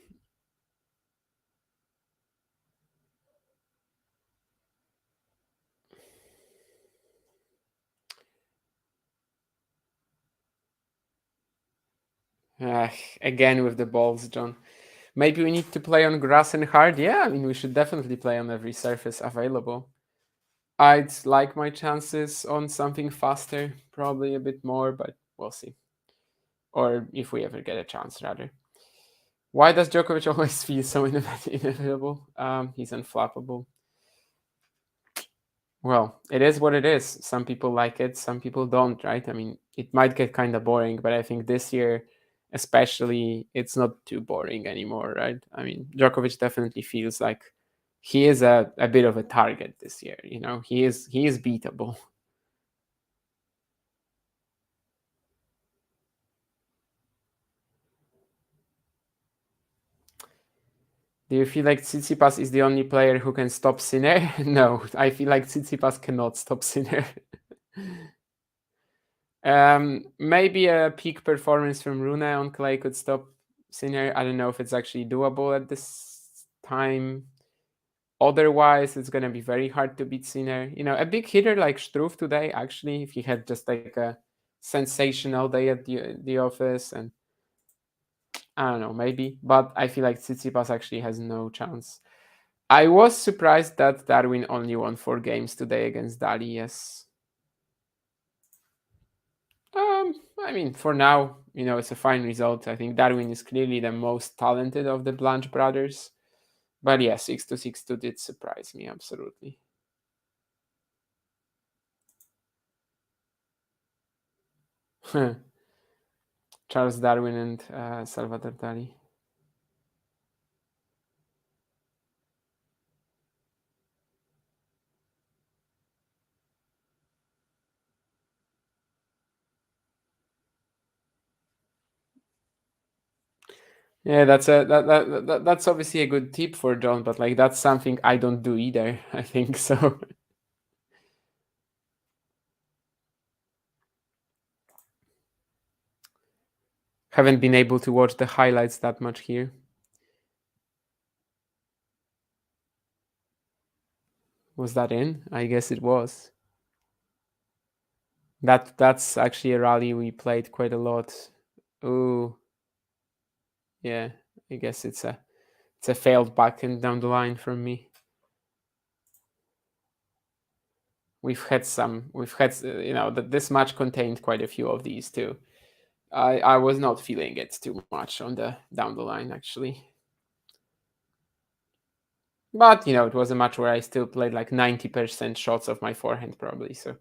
Again with the balls, John. Maybe we need to play on grass and hard. Yeah, I mean, we should definitely play on every surface available. I'd like my chances on something faster, probably a bit more, but we'll see. Or if we ever get a chance, rather. Why does Djokovic always feel so inevitable? He's unflappable. Well, it is what it is. Some people like it, some people don't, right? I mean, it might get kind of boring, but I think this year, especially, it's not too boring anymore, right? I mean, Djokovic definitely feels like he is a bit of a target this year. He is beatable. Do you feel like Tsitsipas is the only player who can stop Sinner? No, I feel like Tsitsipas cannot stop Sinner. Maybe a peak performance from Rune on clay could stop Sinner. I don't know if it's actually doable at this time. Otherwise, it's gonna be very hard to beat Sinner. A big hitter like Struff today, actually, if he had just like a sensational day at the office, and I don't know, maybe. But I feel like Tsitsipas actually has no chance. I was surprised that Darwin only won 4 games today against Dali, yes. I mean, for now, it's a fine result. I think Darwin is clearly the most talented of the Blanche brothers. But yeah, 6-2 did surprise me, absolutely. Charles Darwin and Salvatore Dali. Yeah, that's obviously a good tip for John, but like that's something I don't do either. I think so. Haven't been able to watch the highlights that much here. Was that in? I guess it was. That's actually a rally we played quite a lot. Oh, yeah. I guess it's a failed backhand down the line from me. We've had that this match contained quite a few of these too. I was not feeling it too much on the down the line actually. But it was a match where I still played like 90% shots of my forehand probably, so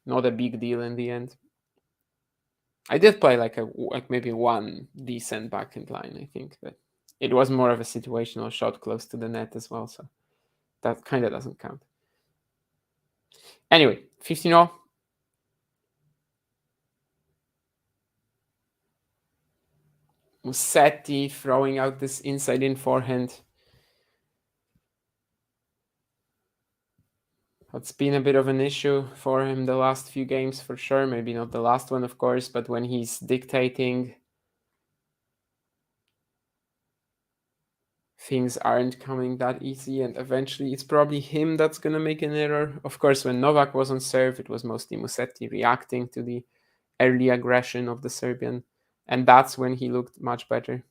not a big deal in the end. I did play like maybe one decent backhand line, I think, but it was more of a situational shot close to the net as well, so that kind of doesn't count. Anyway, 15-all. Musetti throwing out this inside-in forehand. It's been a bit of an issue for him the last few games for sure. Maybe not the last one, of course, but when he's dictating, things aren't coming that easy, and eventually it's probably him that's going to make an error. Of course, when Novak was on serve, it was mostly Musetti reacting to the early aggression of the Serbian, and that's when he looked much better.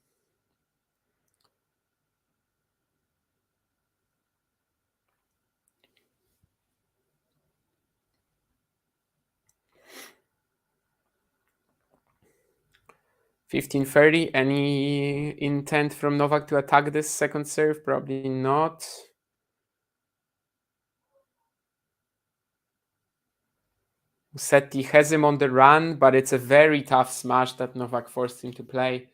$15-30. Any intent from Novak to attack this second serve? Probably not. Musetti has him on the run, but it's a very tough smash that Novak forced him to play.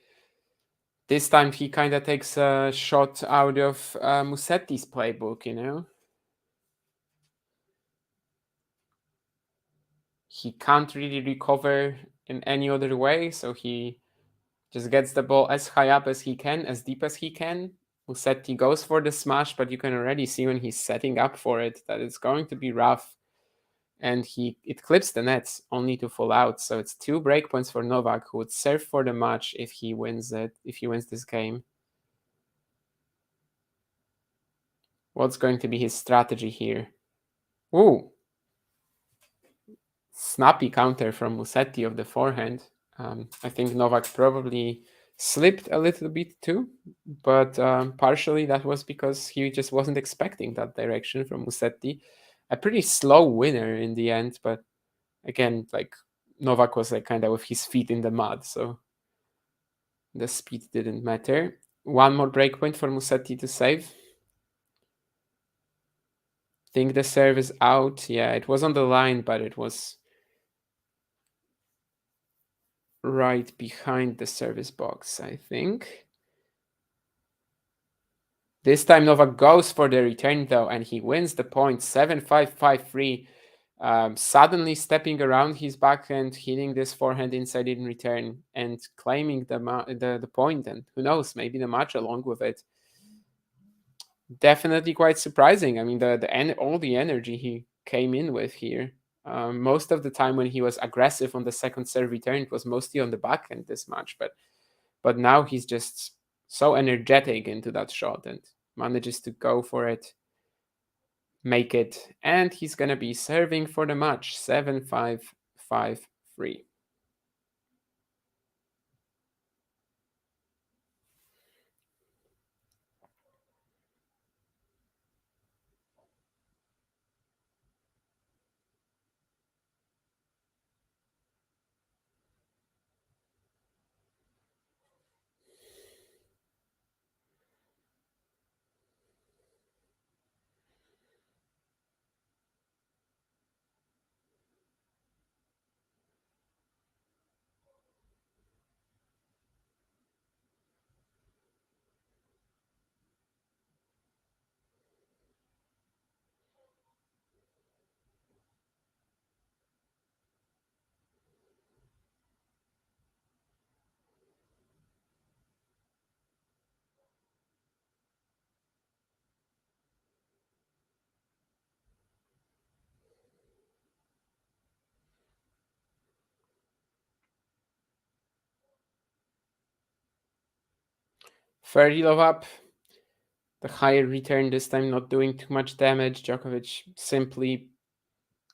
This time he kind of takes a shot out of Musetti's playbook, you know? He can't really recover in any other way, so he just gets the ball as high up as he can, as deep as he can. Musetti goes for the smash, but you can already see when he's setting up for it that it's going to be rough. And it clips the nets only to fall out. So it's 2 breakpoints for Novak, who would serve for the match if he wins this game. What's going to be his strategy here? Ooh. Snappy counter from Musetti of the forehand. I think Novak probably slipped a little bit too, but partially that was because he just wasn't expecting that direction from Musetti. A pretty slow winner in the end, but again, like Novak was like kind of with his feet in the mud, so the speed didn't matter. 1 more breakpoint for Musetti to save. Think the serve is out. Yeah, it was on the line, but it was right behind the service box, I think. This time Novak goes for the return though, and he wins the point 7-5, 5-3. Suddenly stepping around his backhand, hitting this forehand inside in return, and claiming the point, and who knows, maybe the match along with it. Definitely quite surprising. I mean, all the energy he came in with here. Most of the time when he was aggressive on the second serve return, it was mostly on the backhand this match, but now he's just so energetic into that shot and manages to go for it, make it, and he's gonna be serving for the match 7-5, 5-3. Thirty love up. The higher return this time not doing too much damage. Djokovic simply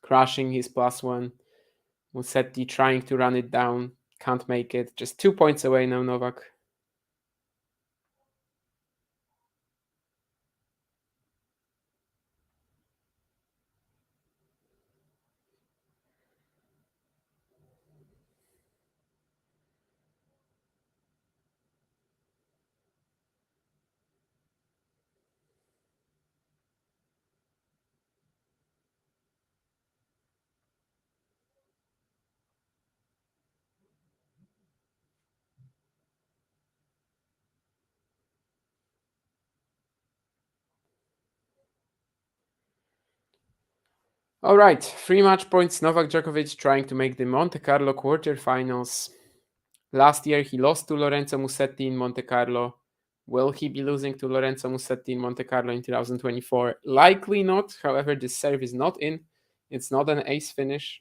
crushing his +1. Musetti trying to run it down. Can't make it. Just 2 points away now, Novak. All right, 3 match points. Novak Djokovic trying to make the Monte Carlo quarterfinals. Last year, he lost to Lorenzo Musetti in Monte Carlo. Will he be losing to Lorenzo Musetti in Monte Carlo in 2024? Likely not. However, this serve is not in. It's not an ace finish.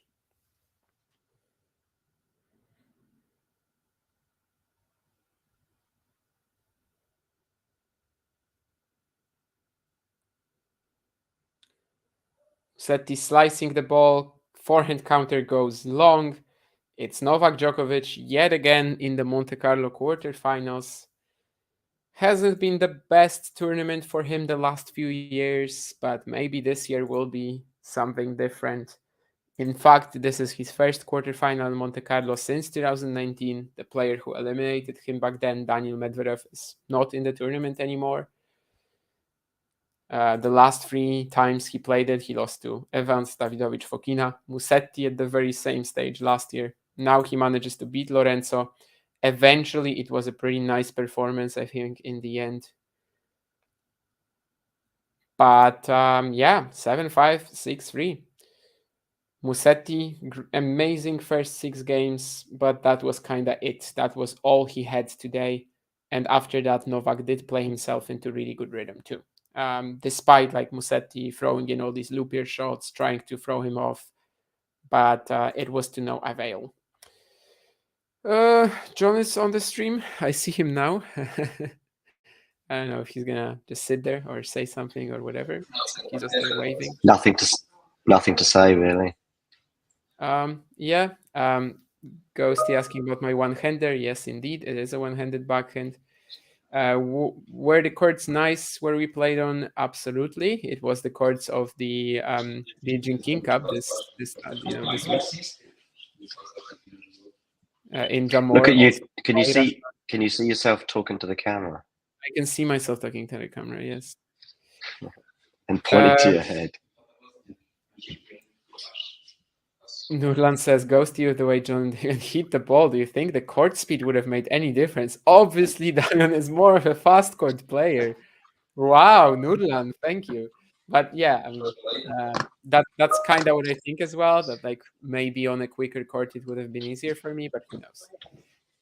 Musetti slicing the ball. Forehand counter goes long. It's Novak Djokovic yet again in the Monte Carlo quarterfinals. Hasn't been the best tournament for him the last few years, but maybe this year will be something different. In fact, this is his first quarterfinal in Monte Carlo since 2019. The player who eliminated him back then, Daniil Medvedev, is not in the tournament anymore. The last 3 times he played it, he lost to Evans, Davidovich, Fokina, Musetti at the very same stage last year. Now he manages to beat Lorenzo. Eventually, it was a pretty nice performance, I think, in the end. But yeah, 7-5, 6-3. Musetti, amazing first 6 games, but that was kind of it. That was all he had today. And after that, Novak did play himself into really good rhythm too. Despite like Musetti throwing in all these loopier shots, trying to throw him off. But it was to no avail. John is on the stream. I see him now. I don't know if he's gonna just sit there or say something or whatever. He's just like waving. Nothing to say really. Yeah. Ghosty asking about my one-hander. Yes, indeed, it is a one-handed backhand. Were the courts nice where we played on? Absolutely. It was the courts of the Beijing King Cup this week. In Jamor. Look at you. Can you see yourself talking to the camera? I can see myself talking to the camera, yes. And pointing to your head. Nurlan says, Ghost you the way John hit the ball. Do you think the court speed would have made any difference? Obviously, Damian is more of a fast court player. Wow, Nurlan, thank you. But yeah, I mean, that's kind of what I think as well, that like maybe on a quicker court it would have been easier for me, but who knows.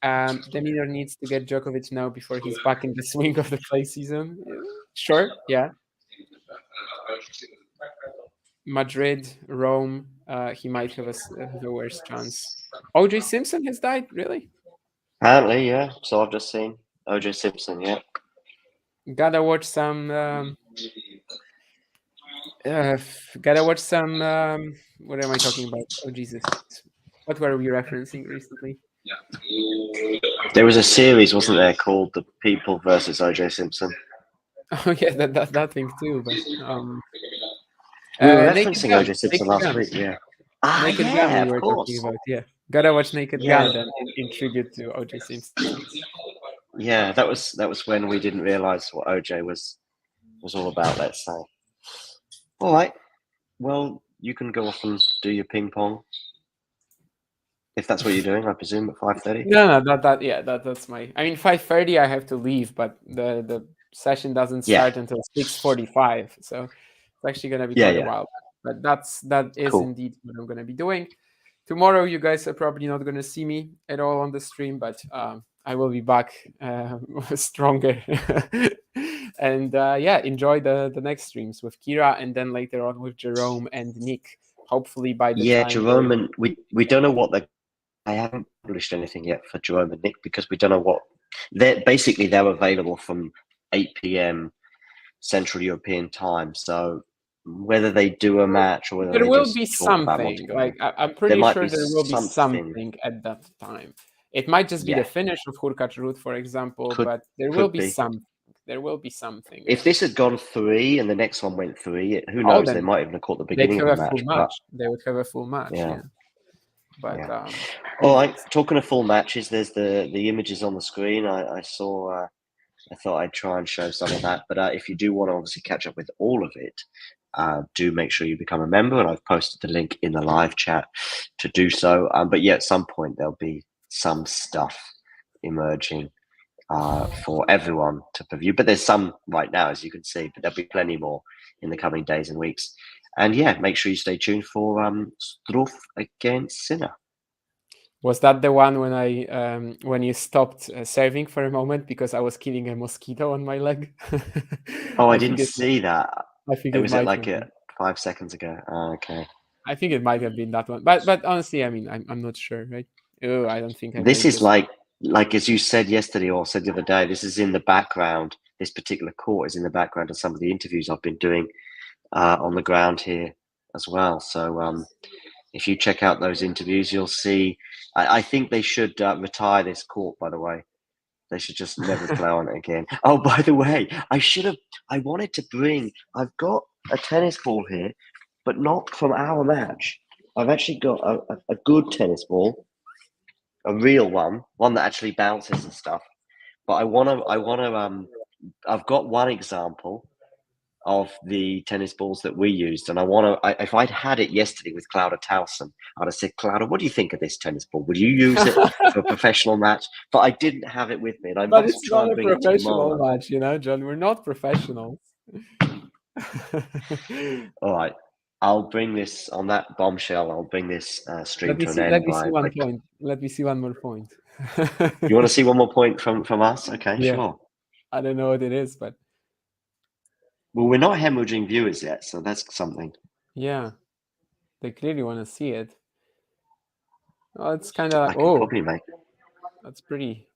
Demir needs to get Djokovic now before he's back in the swing of the play season. Sure, yeah. Madrid, Rome, he might have a worse chance. OJ Simpson has died, really? Apparently, yeah. So I've just seen OJ Simpson, yeah. Gotta watch some. What am I talking about? Oh Jesus! What were we referencing recently? There was a series, wasn't there, called "The People versus OJ Simpson"? Oh yeah, that thing too. But we were referencing OJ Simpson last week. Yeah. Naked Gun we were talking about. Yeah, gotta watch Naked Gun then in tribute to OJ Simpson. Yeah, that was when we didn't realize what OJ was all about. Let's say. All right. Well, you can go off and do your ping pong. If that's what you're doing, I presume at 5:30. No, that's my. I mean, 5:30. I have to leave, but the session doesn't start until 6:45. So it's actually gonna be quite a while. But that is cool. Indeed what I'm gonna be doing. Tomorrow, you guys are probably not gonna see me at all on the stream, but I will be back stronger. And enjoy the next streams with Kira, and then later on with Jerome and Nick. Hopefully by the time Jerome and we don't know what I haven't published anything yet for Jerome and Nick because we don't know what they're available from 8 p.m. Central European time. So whether they do a match or whether there will be something, like I'm pretty sure there will be something at that time. It might just be the finish of Hurkacz Ruud, for example, but there will be something. There will be something. If this had gone 3 and the next one went 3, who knows? They might even have caught the beginning of the match. They would have a full match. Yeah. But all right. Talking of full matches, there's the images on the screen. I saw. I thought I'd try and show some of that. But if you do want to obviously catch up with all of it, do make sure you become a member. And I've posted the link in the live chat to do so. But at some point there'll be some stuff emerging for everyone to preview. But there's some right now, as you can see. But there'll be plenty more in the coming days and weeks. And make sure you stay tuned for Struff against Sinner. Was that the one when you stopped serving for a moment because I was killing a mosquito on my leg? Oh, I didn't see that. I think It it was might like have been. 5 seconds ago. Oh, okay. I think it might have been that one. But honestly, I mean, I'm not sure, right? Oh, I don't think I This made is this. like as you said yesterday or said the other day, this is in the background. This particular court is in the background of some of the interviews I've been doing on the ground here as well. So if you check out those interviews, you'll see. I think they should retire this court, by the way. They should just never play on it again. Oh, by the way, I wanted to bring. I've got a tennis ball here, but not from our match. I've actually got a good tennis ball, a real one that actually bounces and stuff. But I've got one example of the tennis balls that we used, and if I'd had it yesterday with Clara Towson, I'd have said, Clara, what do you think of this tennis ball? Would you use it for a professional match? But I didn't have it with me, and I But must it's try not and a bring it professional tomorrow. match, John. We're not professionals. All right, I'll bring this on that bombshell. I'll bring this stream to an end. Let me see one point. Let me see one more point. You want to see one more point from us? Okay, Yeah. sure. I don't know what it is, but Well, we're not hemorrhaging viewers yet, so that's something. yeah, they clearly want to see it. Oh, it's kind of I like, can probably make. that's pretty.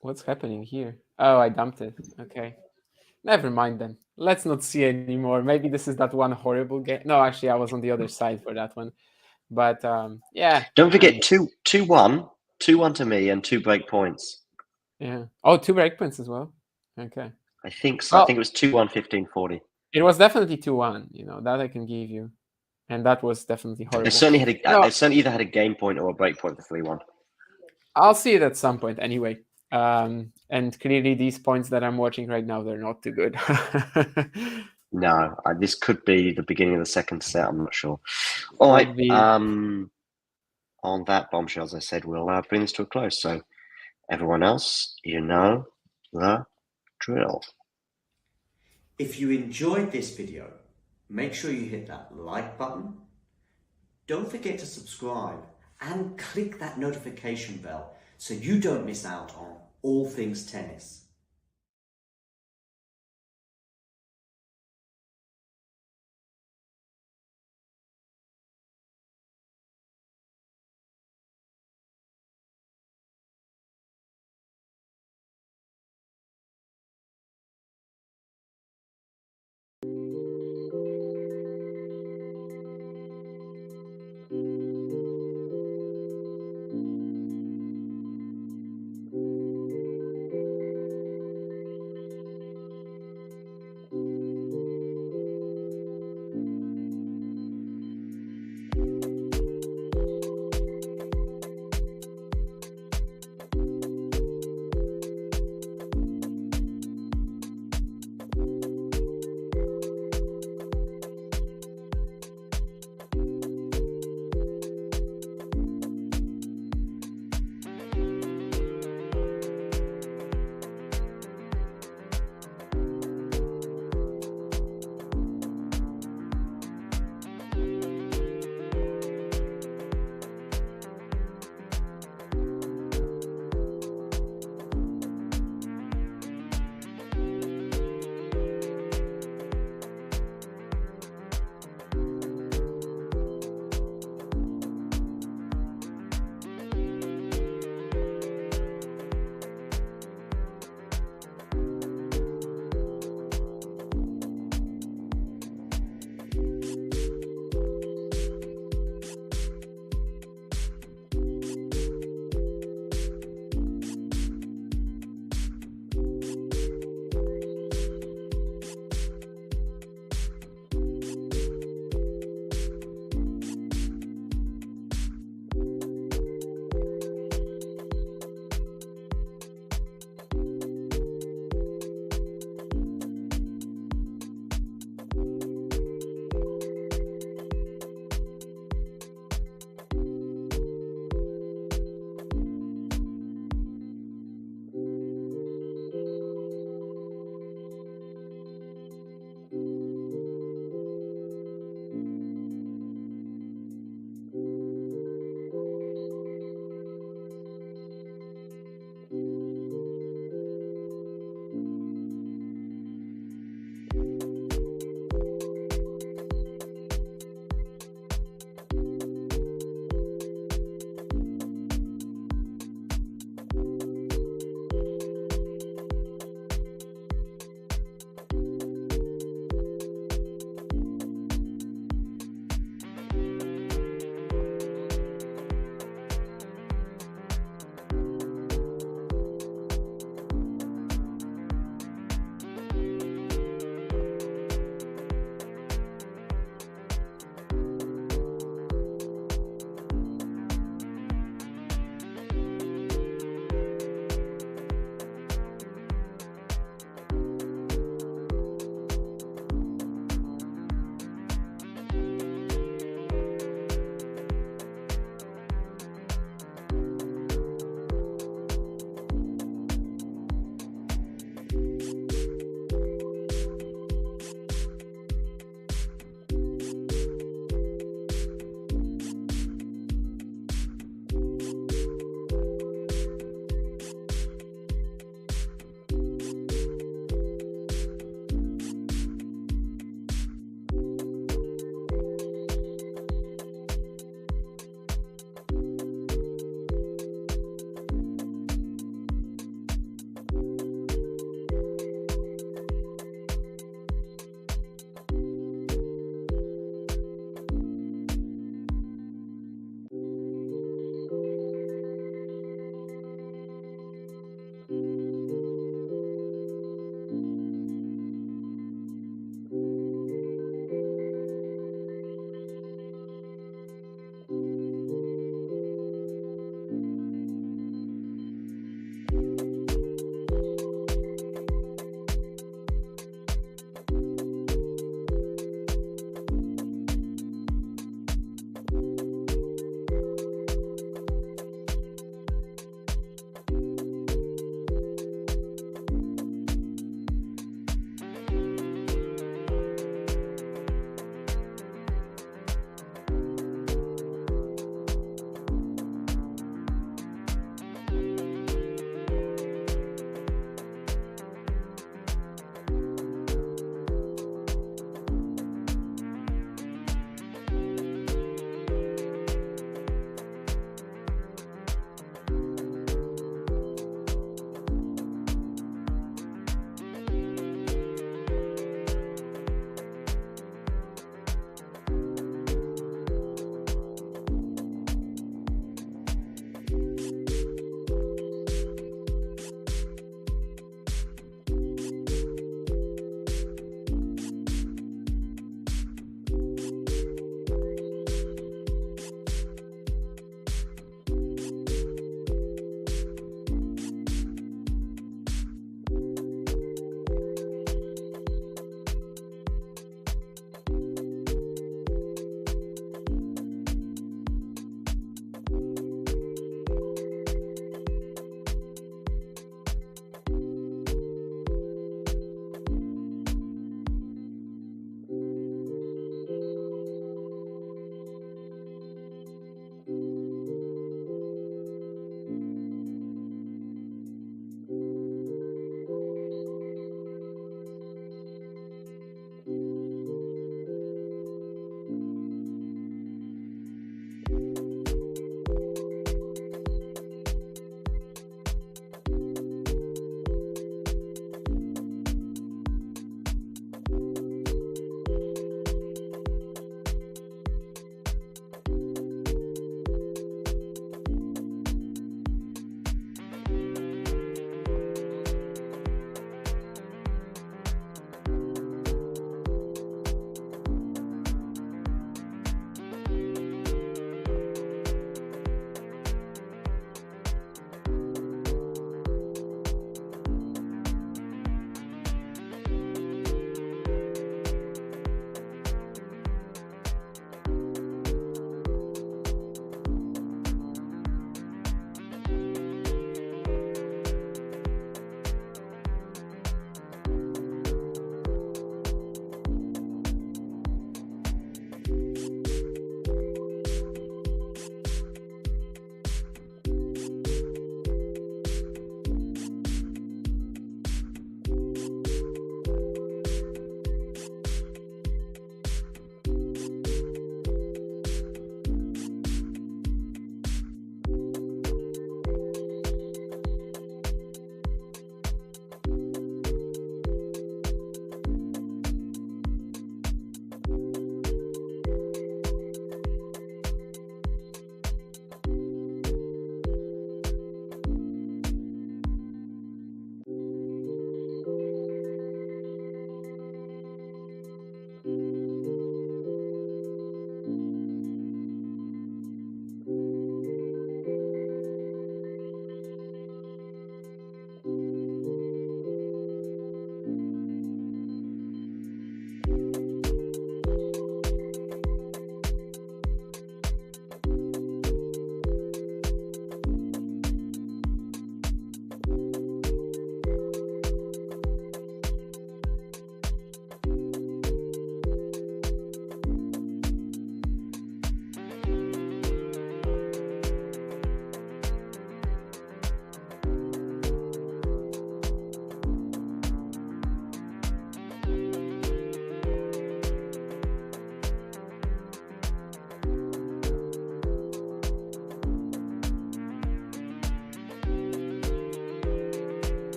What's happening here? Oh, I dumped it. Okay. Never mind then. Let's not see anymore. Maybe this is that one horrible game. No, actually, I was on the other side for that one. But yeah. Don't forget 2-1 to me and 2 break points. Yeah. Oh, 2 break points as well. Okay. I think so. Well, I think it was 2-1, 15-40. It was definitely 2-1. That I can give you, and that was definitely horrible. They certainly either had a game point or a break point for 3-1. I'll see it at some point anyway. And clearly, these points that I'm watching right now, they're not too good. No, this could be the beginning of the second set. I'm not sure. All right. On that bombshell, as I said, we'll bring this to a close. So, everyone else, you know the drill. If you enjoyed this video, make sure you hit that like button. Don't forget to subscribe and click that notification bell so you don't miss out on all things tennis.